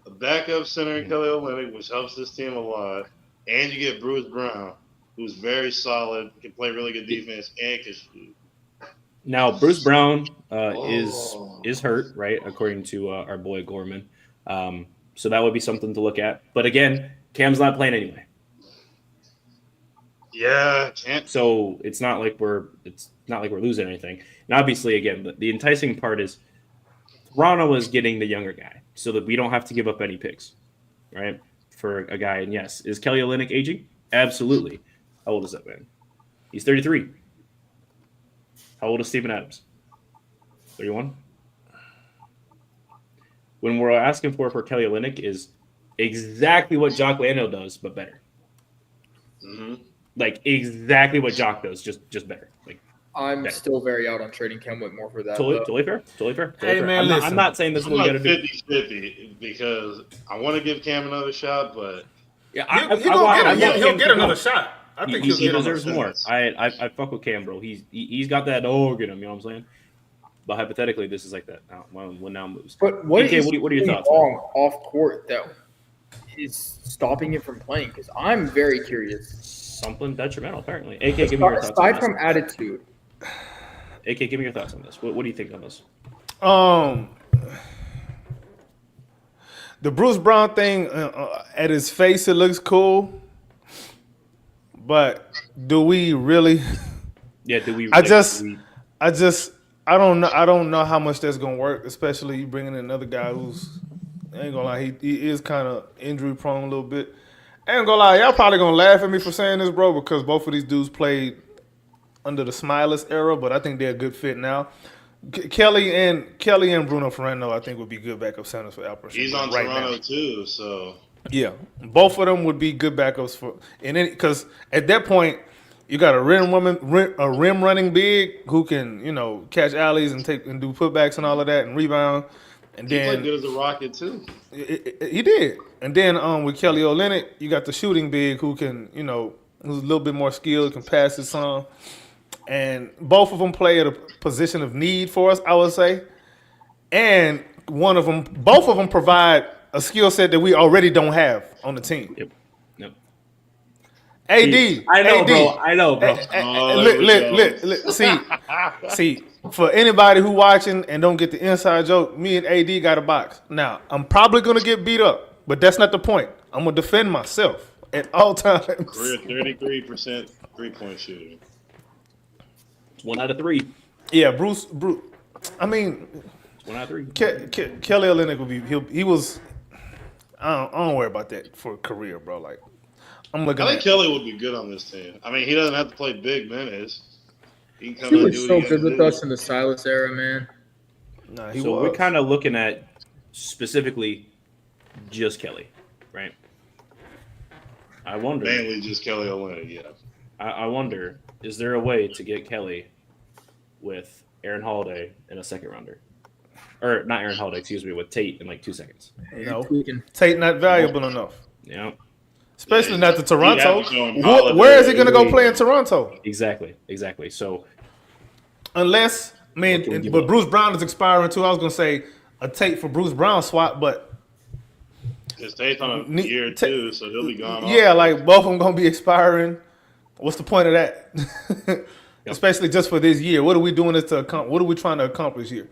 a backup center in Kelly Olynyk, which helps this team a lot, and you get Bruce Brown, who's very solid, can play really good defense, and can shoot. Now, Bruce Brown is hurt, right? According to our boy Gorman. So that would be something to look at. But again, Cam's not playing anyway. Yeah, can't. So it's not like we're losing anything. And obviously, again, the enticing part is Toronto is getting the younger guy, so that we don't have to give up any picks, right? For a guy. And yes, is Kelly Olynyk aging? Absolutely. How old is that man? He's 33. How old is Steven Adams? 31. When we're asking for Kelly Olynyk is exactly what Jock Landale does, but better. Mm-hmm. Like exactly what Jock does, just better. Like I'm still very out on trading Cam Whitmore for that. totally fair. Hey, man, I'm not saying this is I'm what we like got to do. 50-50 because I want to give Cam another shot, but Yeah, he'll get another shot. I think he he'll get deserves another more. I fuck with Cam, bro. He's got that dog in him. You know what I'm saying? But hypothetically, this is like that. When now moves. But what AK, is what are your thoughts? wrong off court that is stopping him from playing? Because I'm very curious. Something detrimental, apparently. AK, give me your thoughts. Aside from attitude, AK, give me your thoughts on this. What do you think on this? The Bruce Brown thing, at his face, it looks cool. But do we really? Yeah, do we? I don't know how much that's gonna work, especially you bringing in another guy who's, I ain't gonna lie, he is kind of injury prone a little bit. I ain't gonna lie, y'all probably gonna laugh at me for saying this, bro, because both of these dudes played under the Smileless era, but I think they're a good fit now. Kelly and Bruno Fernando, I think, would be good backup centers for Alperen. he's on right Toronto now. too, so Yeah, both of them would be good backups for, and because at that point you got a rim running big who can catch alleys and do putbacks and all of that and rebound, and he then played good as a Rocket too. he did, and then with Kelly Olynyk you got the shooting big who can who's a little bit more skilled, can pass his some, and both of them play at a position of need for us, I would say, and both of them provide a skill set that we already don't have on the team. Yep. AD, I know, bro. See, for anybody who watching and don't get the inside joke, me and AD got a box. Now, I'm probably gonna get beat up, but that's not the point. I'm gonna defend myself at all times. Career 33% 3-point shooting. It's 1 out of 3. Yeah, Bruce. I mean, It's 1 out of 3. Kelly Olynyk would be. He was. I don't worry about that for a career, bro. Like, I'm looking. I think Kelly would be good on this team. I mean, he doesn't have to play big minutes. He can come he in and was do so what he good gotta with do. us in the Silas era, man. Nah, he So was. we're kind of looking at specifically just Kelly, right? I wonder. Mainly just Kelly Olynyk, yeah. I wonder, is there a way to get Kelly with Aaron Holiday in a second rounder? Or not Aaron Holiday, excuse me, with Tate in like 2 seconds. No, Tweaking. Tate not valuable enough, Yeah, especially not to Toronto. Holiday. Where is he gonna go play in Toronto? exactly. So Unless, What can we give but up? Bruce Brown is expiring too. I was gonna say a Tate for Bruce Brown swap, but His Tate's on a Ne- year Ta- too, so he'll be gone. yeah, like both of them gonna be expiring. What's the point of that? Especially just for this year. What are we doing this to accomplish? What are we trying to accomplish here?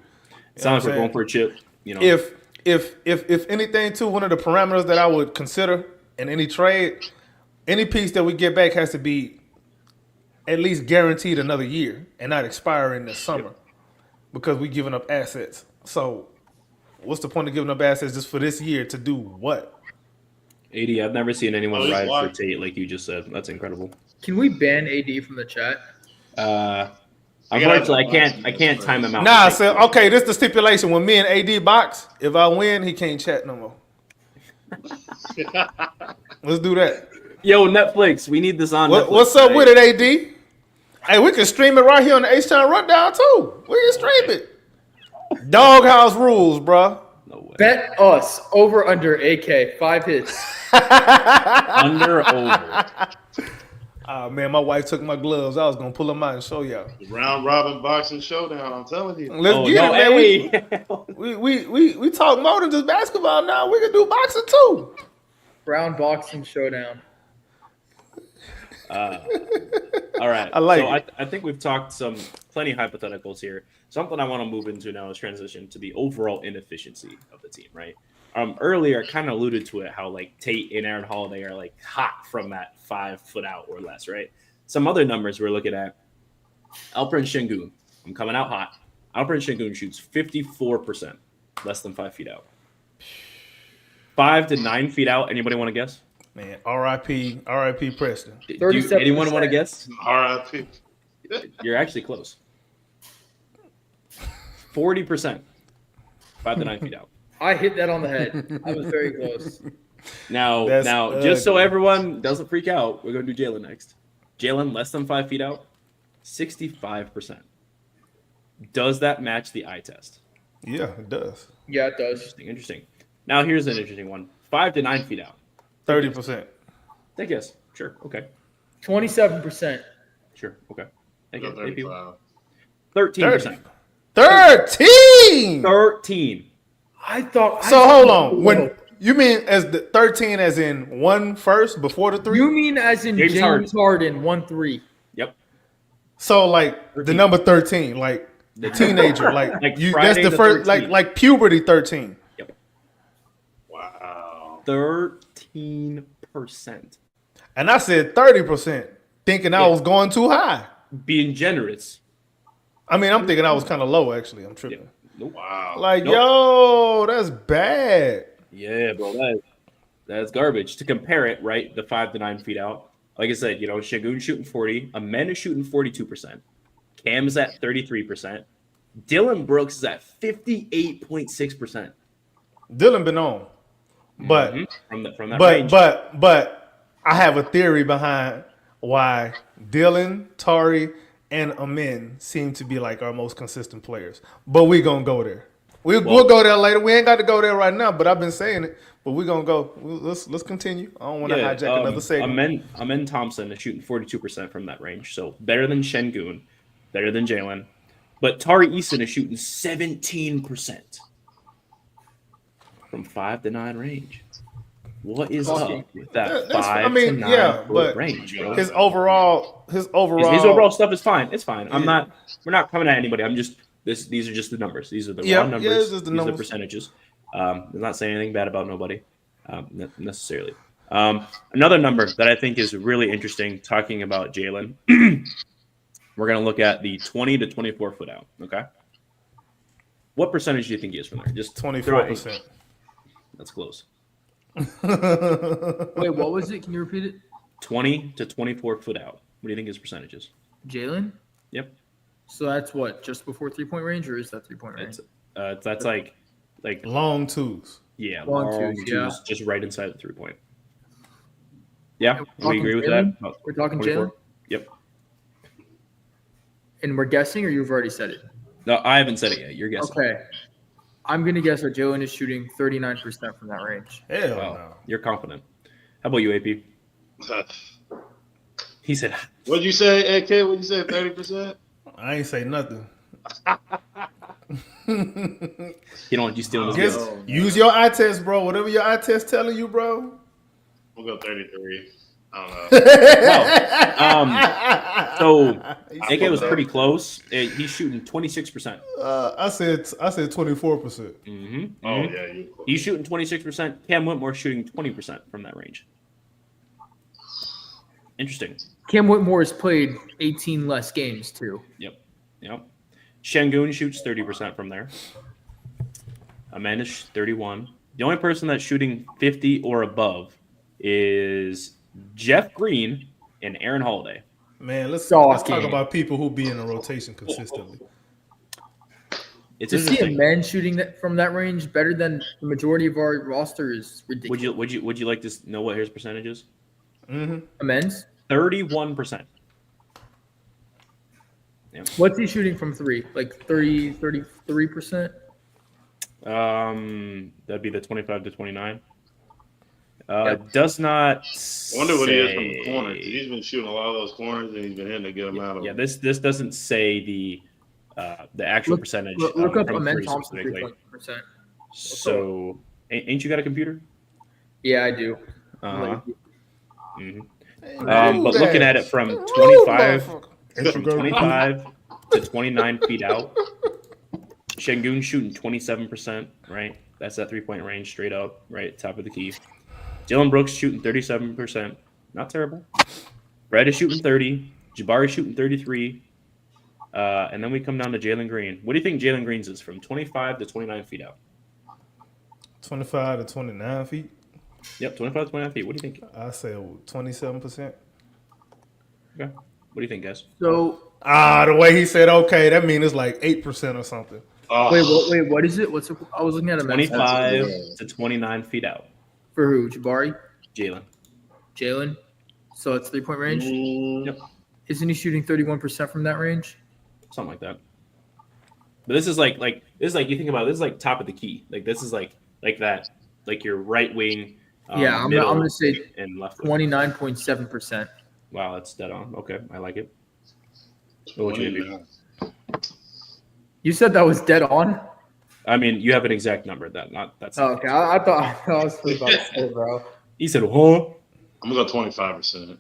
sounds what like I'm going for a chip. If anything, too, one of the parameters that I would consider in any trade, any piece that we get back has to be at least guaranteed another year and not expiring this summer because we giving up assets. So what's the point of giving up assets just for this year to do what? AD, I've never seen anyone he's ride for locked. Tate like you just said. That's incredible. Can we ban AD from the chat? Unfortunately, I can't time him out. Nah, so okay, this is the stipulation. When me and AD box, if I win, he can't chat no more. Let's do that. Yo, Netflix, we need this on. Netflix, What's up right? with it, AD? Hey, we can stream it right here on the HtownRundown too. We can stream it. Doghouse rules, bro. No way. Bet us over under AK 5 hits. Under or over. Oh man, my wife took my gloves. I was gonna pull them out and show y'all. The round robin boxing showdown. I'm telling you. Let's get it, man. We talk more than just basketball now. We can do boxing too. Round boxing showdown. All right. I like so it. I think we've talked plenty hypotheticals here. Something I want to move into now is transition to the overall inefficiency of the team, right? Earlier, I kind of alluded to it, how like Tate and Aaron Holiday are like hot from that 5 foot out or less, right? Some other numbers we're looking at. Alperen Şengün, I'm coming out hot. Alperen Şengün shoots 54%, less than 5 feet out. 5 to 9 feet out. Anybody want to guess? Man, R.I.P. Preston. Do anyone want to guess? R.I.P. You're actually close. 40%, 5 to 9 feet out. I hit that on the head. I was very close. Now, just so everyone doesn't freak out, we're going to do Jalen next. Jalen, less than 5 feet out, 65%. Does that match the eye test? Yeah, it does. Yeah, it does. Interesting. Now, here's an interesting one. 5 to 9 feet out. 30%. Take a guess. Sure. Okay. 27%. Sure. Okay. Take Go it. 35. 13%. 13. 13. I thought. So hold on. When you mean as the 13 as in 1 first before the 3? You mean as in James Harden 1-3? Yep. So like the number 13, like the teenager, like you. That's the first, 13th. like puberty 13. Yep. Wow. 13%. And I said 30%, thinking I was going too high. Being generous. I mean, I'm thinking I was kind of low. Actually, I'm tripping. Yep. Nope. Wow. Like, Nope. yo, that's bad. Yeah, bro. That's garbage. To compare it, right? The 5 to 9 feet out. Like I said, Şengün shooting 40. Amen is shooting 42%. Cam's at 33%. Dylan Brooks is at 58.6%. Dylan been on, but From that range. but I have a theory behind why Dylan, Tari, and Amen seem to be like our most consistent players. But we're gonna go there. We'll go there later. We ain't got to go there right now, but I've been saying it. But we're gonna go. Let's continue. I don't want to hijack another segment. Amen Thompson is shooting 42% from that range, so better than Şengün, better than Jalen. But Tari Eason is shooting 17% from 5 to 9 range. What is up with that 5 to 9 foot range, bro? His overall His overall stuff is fine. It's fine. We're not coming at anybody. These are just the numbers. These are the raw numbers. These are the percentages. I'm not saying anything bad about nobody necessarily. Another number that I think is really interesting, talking about Jalen, we're going to look at the 20 to 24 foot out. Okay. What percentage do you think he is from there? Just 24%. That's close. Wait, what was it? Can you repeat it? 20 to 24 foot out. What do you think his percentage is? Jalen? Yep. So that's what, just before 3-point range, or is that 3-point range? That's like long twos. Yeah, long twos, yeah. Just right inside the 3-point. Yeah, We're we agree with Jalen? that. We're talking 24? Jalen? Yep. And we're guessing, or you've already said it? No, I haven't said it yet. You're guessing. Okay. I'm going to guess that Jalen is shooting 39% from that range. Hell Wow. no. You're confident. How about you, AP? He said, What'd you say, AK? What'd you say, 30%? I ain't say nothing. you stealing his Guess, guess. use your eye test, bro. Whatever your eye test telling you, bro. We'll go 33. I don't know. So AK was pretty close. He's shooting 26%. I said 24%. Mm-hmm. Oh, yeah. He's shooting 26%. Cam Whitmore shooting 20% from that range. Interesting. Cam Whitmore has played 18 less games, too. Yep. Şengün shoots 30% from there. Amanda's 31. The only person that's shooting 50 or above is Jeff Green and Aaron Holiday. Man, let's talk about people who be in a rotation consistently. It's to see a interesting. man shooting that from that range better than the majority of our roster is ridiculous. Would you like to know what his percentage is? Mm-hmm. A men's? 31%. Yeah. What's he shooting from three? Like 33%? That'd be the 25 to 29. Does not. I wonder what he is from the corners. He's been shooting a lot of those corners, and he's been hitting a good amount of them. Yeah, this doesn't say the actual percentage. Look up from Amen three Thompson specifically. 3%. So, ain't you got a computer? Yeah, I do. Mm-hmm. But looking at it from 25 to 29 feet out, Şengün shooting 27%, right? That's that 3-point range straight up, right? Top of the key. Dylan Brooks shooting 37%. Not terrible. Brad is shooting 30. Jabari shooting 33. And then we come down to Jalen Green. What do you think Jalen Green's is from 25 to 29 feet out? 25 to 29 feet. Yep, 25 to 29 feet. What do you think? I say 27%. Okay. What do you think, guys? So The way he said okay, that means it's like 8% or something. Oh, wait, what is it? I was looking at a 25 to 29 feet out. for who? Jabari, Jalen. Jalen. So it's 3-point range. Yep. Isn't he shooting 31% from that range? Something like that. But this is like this is like you think about it, this is like top of the key. Like this is like that, like your right wing. Yeah, I'm gonna say and left wing. 29.7%. Wow, that's dead on. Okay, I like it. What would you do? You said that was dead on. I mean, you have an exact number. That's. Oh, okay, I thought I was about to say, bro. He said, "Huh." I'm gonna go 25%.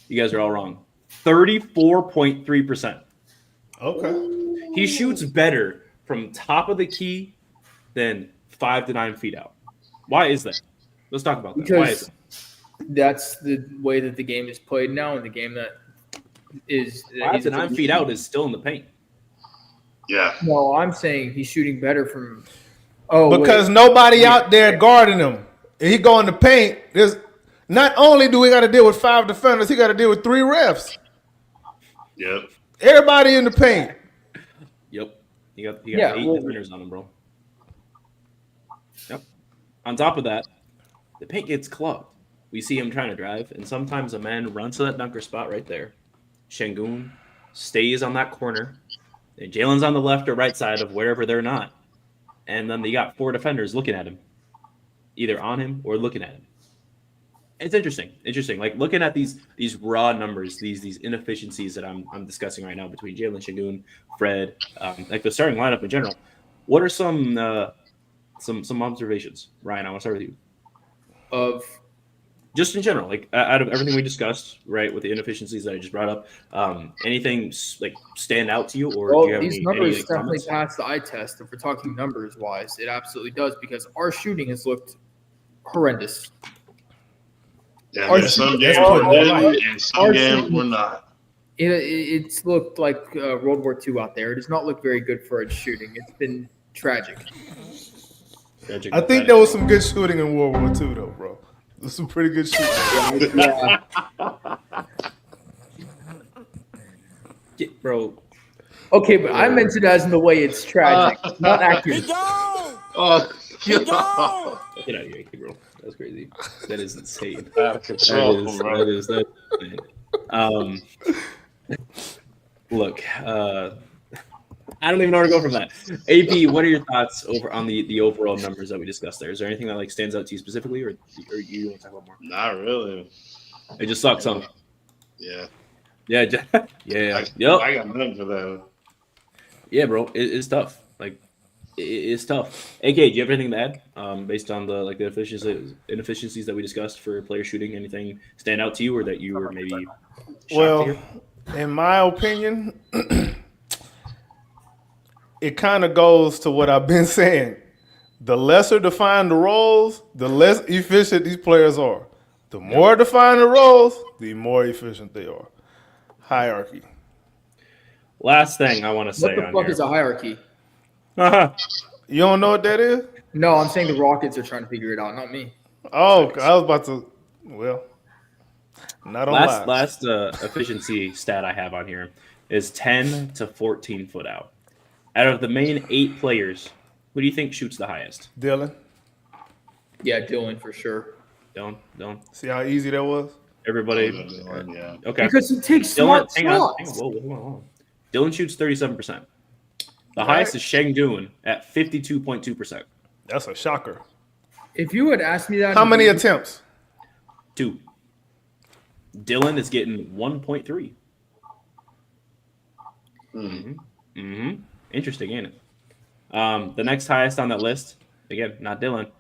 You guys are all wrong. 34.3%. Okay. He shoots better from top of the key than 5 to 9 feet out. Why is that? Let's talk about that. Why is Because it? that's the way that the game is played now, and the game that is 5 to 9 feet out is still in the paint. Yeah. No, I'm saying he's shooting better from. Oh, Because wait. nobody out there guarding him. If he go in the paint, there's not only do we got to deal with 5 defenders, he got to deal with 3 refs. Yep. Everybody in the paint. Yep. You got Yeah, 8 defenders on him, bro. Yep. On top of that, the paint gets clogged. We see him trying to drive, and sometimes a man runs to that dunker spot right there. Şengün stays on that corner. And Jalen's on the left or right side of wherever they're not. And then they got 4 defenders looking at him. Either on him or looking at him. It's interesting. Like looking at these raw numbers, these inefficiencies that I'm discussing right now between Jalen, Şengün, Fred, like the starting lineup in general. What are some observations, Ryan? I want to start with you. Of Just in general, like out of everything we discussed, right, with the inefficiencies that I just brought up, anything like stand out to you, or do you have these any numbers like, definitely comments? pass the eye test. If we're talking numbers wise, it absolutely does because our shooting has looked horrendous. Yeah, Our there's some shooting- games that's we're what- winning and some our games shooting- we're not. It's looked like World War II out there. It does not look very good for its shooting. It's been tragic. I think there was some good shooting in World War II, though, bro. There's some pretty good shooting. Yeah. Yeah, bro. Okay, but I meant it as in the way it's tragic, not accurate. Oh, Get out of here, bro. That's crazy. That is insane. out of control, bro. That is insane. Look, I don't even know where to go from that. AP, what are your thoughts over on the overall numbers that we discussed there? Is there anything that like stands out to you specifically, or you want to talk about more? Not really. It just sucks, huh? Yeah. Yeah, yeah. I got nothing for that. Yeah, bro, it's tough. Like, it's tough. AK, do you have anything to add based on the inefficiencies that we discussed for player shooting? Anything stand out to you, or that you were maybe shocked to Well, hear? in my opinion, it kind of goes to what I've been saying. The lesser defined the roles, the less efficient these players are. The more defined the roles, the more efficient they are. Hierarchy. Last thing I want to say What the on fuck here. is a hierarchy? You don't know what that is? No, I'm saying the Rockets are trying to figure it out, not me. Oh, I was about to. Well, not on last efficiency stat I have on here is 10 to 14 foot out. Out of the main 8 players, who do you think shoots the highest? Dylan, Yeah, Dylan for sure. Don't. see how easy that was? Everybody. Yeah. Okay. Because he takes Dylan, smart hang on. shots. Whoa, hold on. Dylan shoots 37%. The highest is Şengün at 52.2%. That's a shocker. If you had asked me that, How many attempts? 2. Dylan is getting 1.3. Interesting, ain't it? The next highest on that list, again, not Dylan.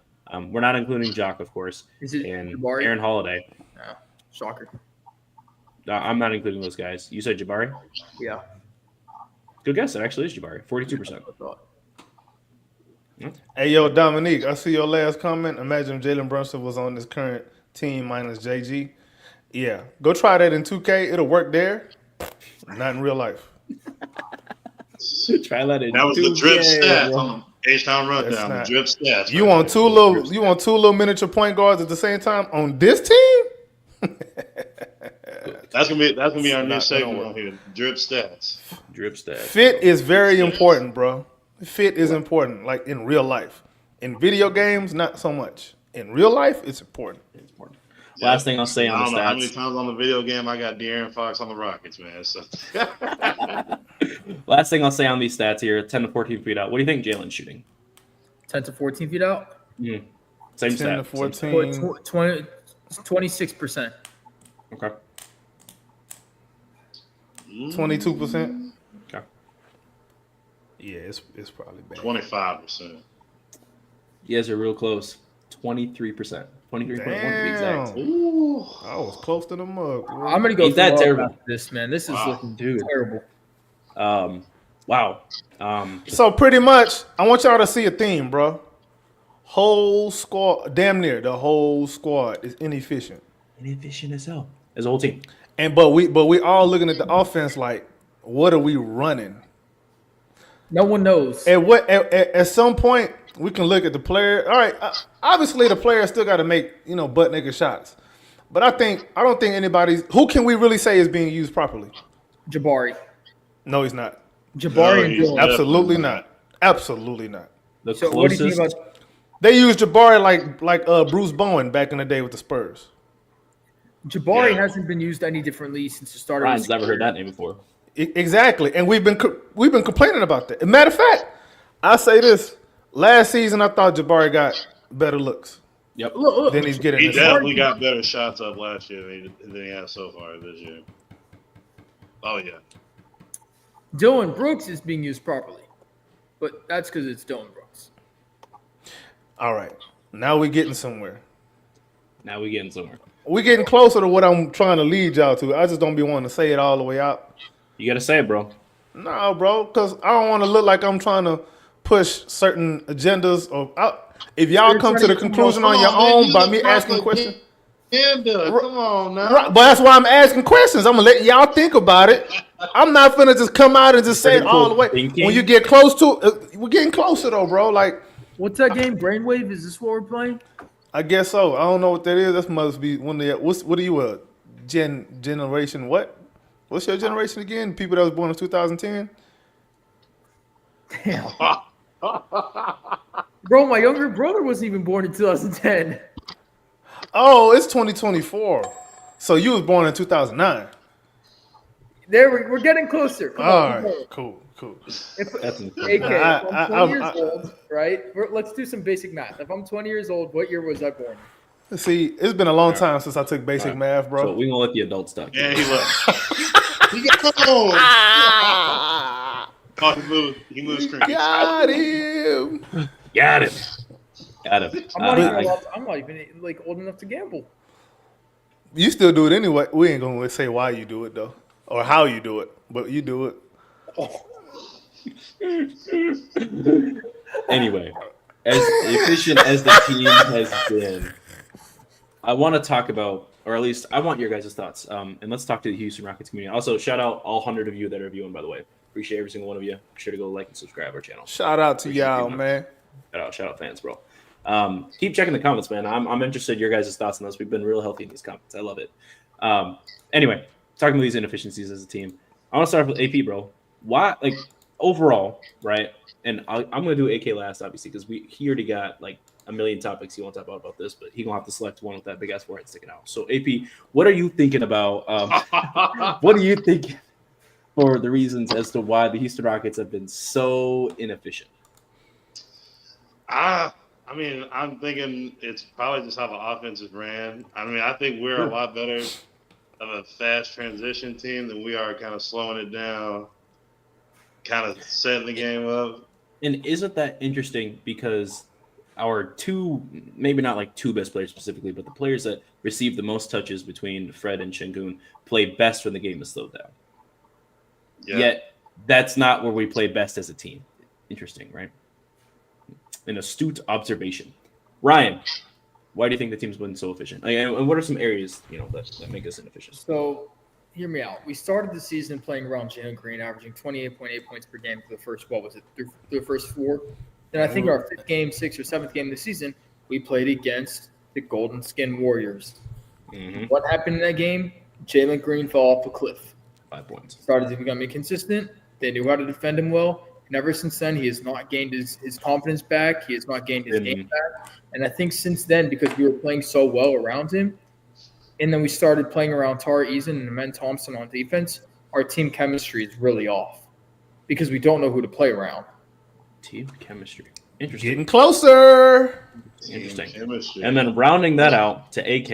We're not including Jock, of course, Is it and Jabari? Aaron Holiday. No, shocker. I'm not including those guys. You said Jabari? Yeah. Good guess. It actually is Jabari. 42%. Hey, yo, Dominique, I see your last comment. Imagine if Jalen Brunson was on this current team minus JG. Yeah, go try that in 2K. It'll work there. Not in real life. Try that in That was the 2K, drip stats bro. on H-Town That's Rundown. The not- drip stats. You want two little miniature point guards at the same time on this team? That's gonna be our new Not segment gonna on here. Drip stats. Drip stats. Fit is very important, bro. Fit is important, like in real life. In video games, not so much. In real life, it's important. It's important. Last thing I'll say I on don't the know how many stats. times on the video game I got De'Aaron Fox on the Rockets, man. So Last thing I'll say on these stats here: 10 to 14 feet out. What do you think Jalen's shooting? 10 to 14 feet out. Same 10 stat. to 14. Or 26%. Okay. 22%. Okay. Yeah, it's probably bad. 25%. You guys are real close. 23%. 23.1 to be exact. Damn. Ooh. I was close to the mug. Bro. I'm gonna go. Ain't that through all terrible? after this, man. This is looking Dude. terrible. Wow. So pretty much, I want y'all to see a theme, bro. Whole squad, damn near the whole squad is inefficient. Inefficient as hell. As a whole team. But we all looking at the offense like, what are we running? No one knows. At some point we can look at the player. All right, obviously the player still got to make butt nigga shots, but I don't think anybody's who can we really say is being used properly. Jabari. No, he's not. Jabari and he's Dylan. not. Absolutely not. Absolutely not. The So what do you closest. think about? They used Jabari like Bruce Bowen back in the day with the Spurs. Jabari Yeah. hasn't been used any differently since the start of Ryan's his never heard that name before. Exactly, and we've been complaining about that. As a matter of fact, I say this: last season I thought Jabari got better looks Yep. Look, than he's getting He this year. definitely got better shots up last year than he has so far this year. Oh yeah. Dylan Brooks is being used properly, but that's because it's Dylan Brooks. All right, now we're getting somewhere. Now we getting somewhere. We're getting closer to what I'm trying to lead y'all to. I just don't be wanting to say it all the way out. You gotta say it, bro. No, bro, because I don't want to look like I'm trying to push certain agendas. If y'all You're come trying to the to- conclusion Come on your man, own you by look me like asking a questions. Panda, come on now. Right, but that's why I'm asking questions. I'm gonna let y'all think about it. I'm not finna just come out and just say it all the way. Thinking. When you get close to, we're getting closer though, bro. Like, What's that game? Brainwave? Is this what we're playing? I guess so. I don't know what that is. That must be one of the. What are you generation? What? What's your generation again? People that was born in 2010. Damn. Bro, my younger brother wasn't even born in 2010. Oh, it's 2024. So you was born in 2009. There, we're getting closer. Come All on. right, cool. That's AK, incredible. if I'm 20 years I- old, right? Let's do some basic math. If I'm 20 years old, what year was I born? See, it's been a long time since I took basic math, So bro. we gonna let the adults talk. Yeah, he looked. He got home. Oh, he moved screen. Got him. Got him. Got him. I'm not even like old enough to gamble. You still do it anyway. We ain't gonna say why you do it though, or how you do it, but you do it. Anyway, as efficient as the team has been, I want to talk about, or at least I want your guys' thoughts. And let's talk to the Houston Rockets community. Also, shout out all 100 of you that are viewing, by the way. Appreciate every single one of you. Be sure to go like and subscribe our channel. Shout out to y'all, man. Shout out fans, bro. Keep checking the comments, man. I'm interested in your guys' thoughts on this. We've been real healthy in these comments. I love it. Anyway, talking about these inefficiencies as a team. I want to start with AP, bro. Why, like, overall, right? And I'm going to do AK last, obviously, because he already got, like, a million topics he wants to talk about this, but he going to have to select one with that big-ass forehead sticking out. So, AP, what are you thinking about? What do you think for the reasons as to why the Houston Rockets have been so inefficient? I mean, I'm thinking it's probably just how the offense is ran. I mean, I think we're a lot better of a fast transition team than we are kind of slowing it down, kind of setting the game up. And isn't that interesting? Because our two, maybe not like two best players specifically, but the players that receive the most touches between Fred and Şengün play best when the game is slowed down. Yeah. Yet that's not where we play best as a team. Interesting, right? An astute observation. Ryan, why do you think the team's been so efficient? And what are some areas that make us inefficient? So, hear me out. We started the season playing around Jalen Green, averaging 28.8 points per game for the first, through the first 4. Then I think our 5th game, 6th or 7th game of the season, we played against the Golden Skin Warriors. Mm-hmm. What happened in that game? Jalen Green fell off a cliff. 5 points. Started to become inconsistent. They knew how to defend him well. And ever since then, he has not gained his confidence back. He has not gained his game back. And I think since then, because we were playing so well around him, and then we started playing around Tara Eason and Amen Thompson on defense, our team chemistry is really off because we don't know who to play around. Team chemistry. Interesting. Getting closer. Interesting. Chemistry. And then rounding that out to AK.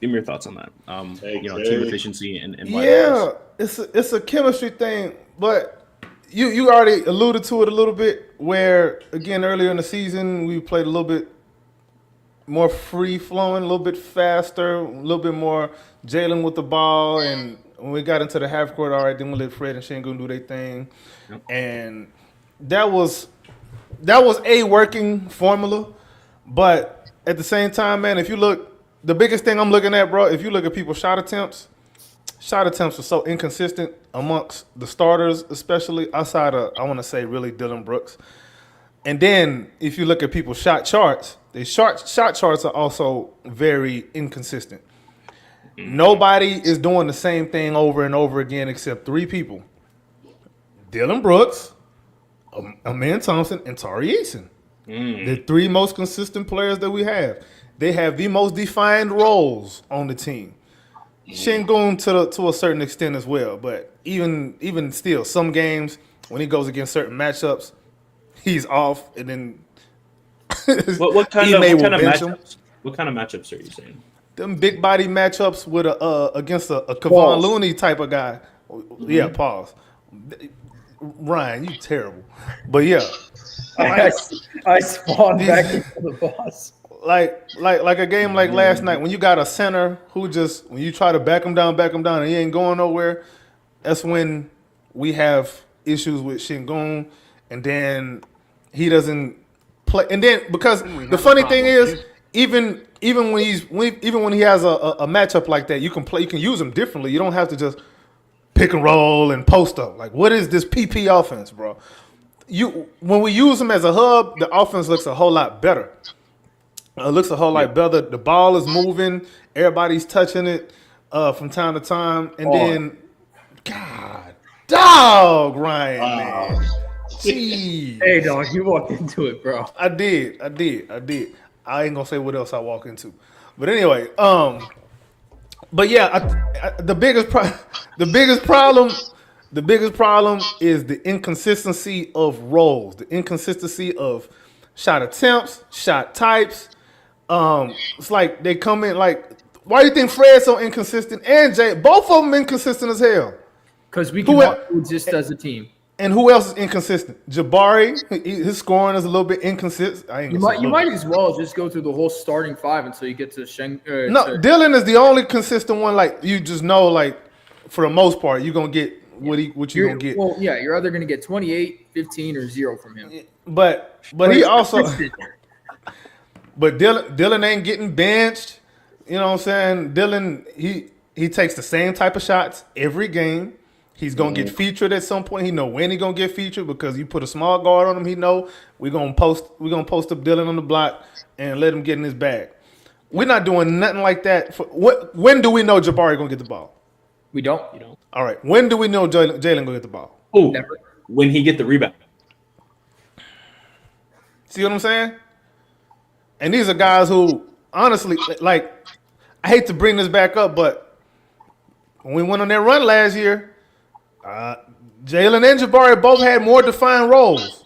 Give me your thoughts on that. AK. Team efficiency and why Yeah, it's a chemistry thing, but you already alluded to it a little bit. Where again earlier in the season we played a little bit more free flowing, a little bit faster, a little bit more Jalen with the ball, and when we got into the half court, all right, then we let Fred and Şengün do their thing, and that was a working formula. But at the same time, man, if you look, the biggest thing I'm looking at, bro, if you look at people's shot attempts are so inconsistent amongst the starters, especially outside of, I want to say, really Dylan Brooks. And then if you look at people's shot charts, the shot charts are also very inconsistent. Nobody is doing the same thing over and over again except 3 people. Dylan Brooks, Amen Thompson, and Tari Eason. The 3 most consistent players that we have. They have the most defined roles on the team. Şengün to a certain extent as well, but even still, some games when he goes against certain matchups, he's off, and then what kind of matchups? What kind of matchups are you saying? Them big body matchups with against a Kevon Looney type of guy. Yeah, pause. Ryan, you terrible, but yeah. I spawned back into the boss. Like a game like last night when you got a center who just, when you try to back him down and he ain't going nowhere, that's when we have issues with Şengün, and then he doesn't play. And then because the funny thing is, even when he has a matchup like that, you can use him differently. You don't have to just pick and roll and post up. Like, what is this PP offense, bro? When we use him as a hub, the offense looks a whole lot better. The ball is moving. Everybody's touching it from time to time. And then, God, dog, Ryan, man. Jeez. Hey, dog, you walked into it, bro. I did. I ain't gonna say what else I walk into. But anyway, but yeah, the biggest problem is the inconsistency of roles, the inconsistency of shot attempts, shot types. It's like they come in like, why do you think Fred's so inconsistent and Jay? Both of them inconsistent as hell. Because we cannot exist as a team. And who else is inconsistent? Jabari, his scoring is a little bit inconsistent. You might as well just go through the whole starting 5 until you get to Dylan is the only consistent one. Like, you just know, like, for the most part, you're gonna get what you're gonna get. Well, yeah, you're either gonna get 28, 15, or 0 from him. But he also, but Dylan ain't getting benched. You know what I'm saying? Dylan, he takes the same type of shots every game. He's gonna get featured at some point. He know when he gonna get featured because you put a small guard on him. He know we're gonna post up Dylan on the block and let him get in his bag. We're not doing nothing like that. When do we know Jabari gonna get the ball? We don't. You don't. All right. When do we know Jalen gonna get the ball? Oh, when he get the rebound. See what I'm saying? And these are guys who, honestly, like, I hate to bring this back up, but when we went on that run last year, Jalen and Jabari both had more defined roles.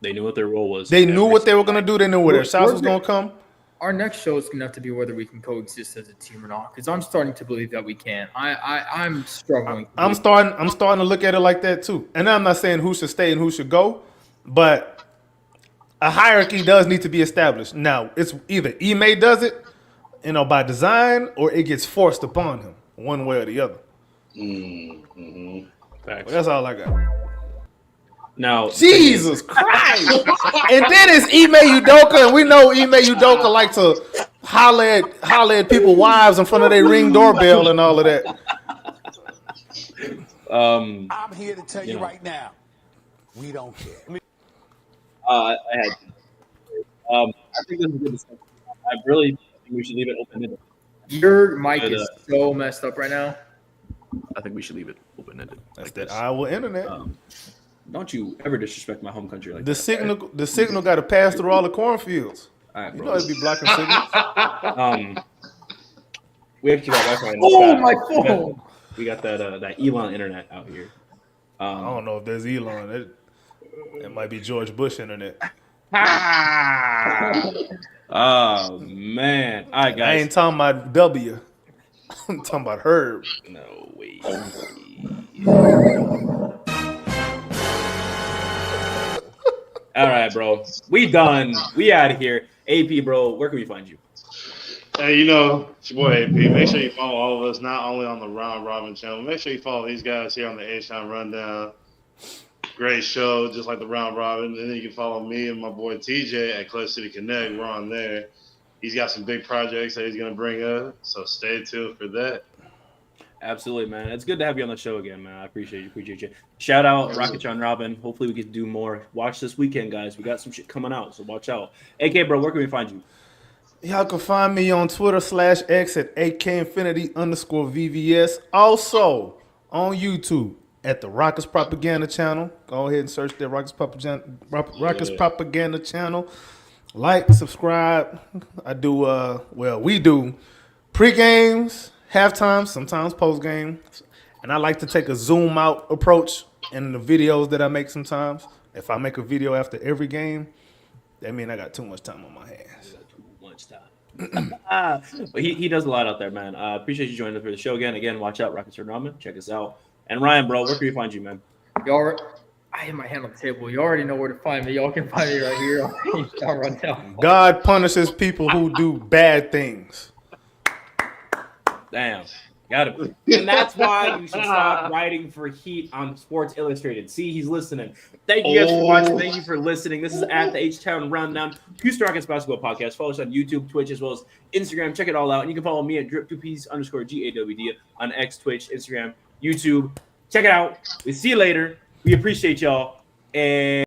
They knew what their role was. They knew what they were going to do. They knew where their shots was going to come. Our next show is going to have to be whether we can coexist as a team or not, because I'm starting to believe that we can. I'm struggling. I'm starting to look at it like that too. And I'm not saying who should stay and who should go, but a hierarchy does need to be established. Now, it's either Ime does it, by design, or it gets forced upon him, one way or the other. Mm-hmm. Well, that's all I got. Now, Jesus Christ! And then it's Ime Udoka, and we know Ime Udoka like to holler at people's wives in front of their Ring doorbell and all of that. I'm here to tell you right now, we don't care. I think this is a good discussion. I really think we should leave it open-ended. Your mic is so messed up right now. I think we should leave it open-ended. That's that Iowa internet. Don't you ever disrespect my home country like The that. signal, the signal got to pass through all the cornfields. All right, You bro. know it'd be blocking signals. We actually got Wi-Fi in the Oh, sky. my phone. We got that Elon internet out here. I don't know if there's Elon. It might be George Bush internet. Oh man! All right, I guys. ain't talking about W. I'm talking about Herb. No way. All right, bro. We done. We out of here. AP, bro. Where can we find you? Hey, it's your boy AP. Make sure you follow all of us, not only on the Round Robin channel. Make sure you follow these guys here on the H-Town Rundown. Great show, just like the Round Robin. And then you can follow me and my boy TJ at Klay City Connect. We're on there. He's got some big projects that he's going to bring up, so stay tuned for that. Absolutely, man. It's good to have you on the show again, man. I appreciate you. Shout out Rocket John Robin. Hopefully we can do more. Watch this weekend, guys. We got some shit coming out, so watch out. AK, bro, where can we find you? Y'all can find me on Twitter /X at AKinfinity_VVS. Also on YouTube at the Rockets Propaganda channel. Go ahead and search the Rockets Propaganda channel. Like, subscribe. I do we do pre-games, halftime, sometimes post-game. And I like to take a zoom out approach in the videos that I make sometimes. If I make a video after every game, that means I got too much time on my hands. But he does a lot out there, man. Appreciate you joining us for the show again. Again, watch out, Rockets and Ramen. Check us out. And Ryan, bro, where can we find you, man? I have my hand on the table. You already know where to find me. Y'all can find me right here on HtownRundown. God punishes people who do bad things. Damn. Got it. And that's why you should stop writing for Heat on Sports Illustrated. See, he's listening. Thank you guys for watching. Thank you for listening. This is at the H-Town Rundown, Houston Rockets Basketball Podcast. Follow us on YouTube, Twitch, as well as Instagram. Check it all out. And you can follow me at drip2ps_GAWD on X, Twitch, Instagram, YouTube. Check it out. We see you later. We appreciate y'all. And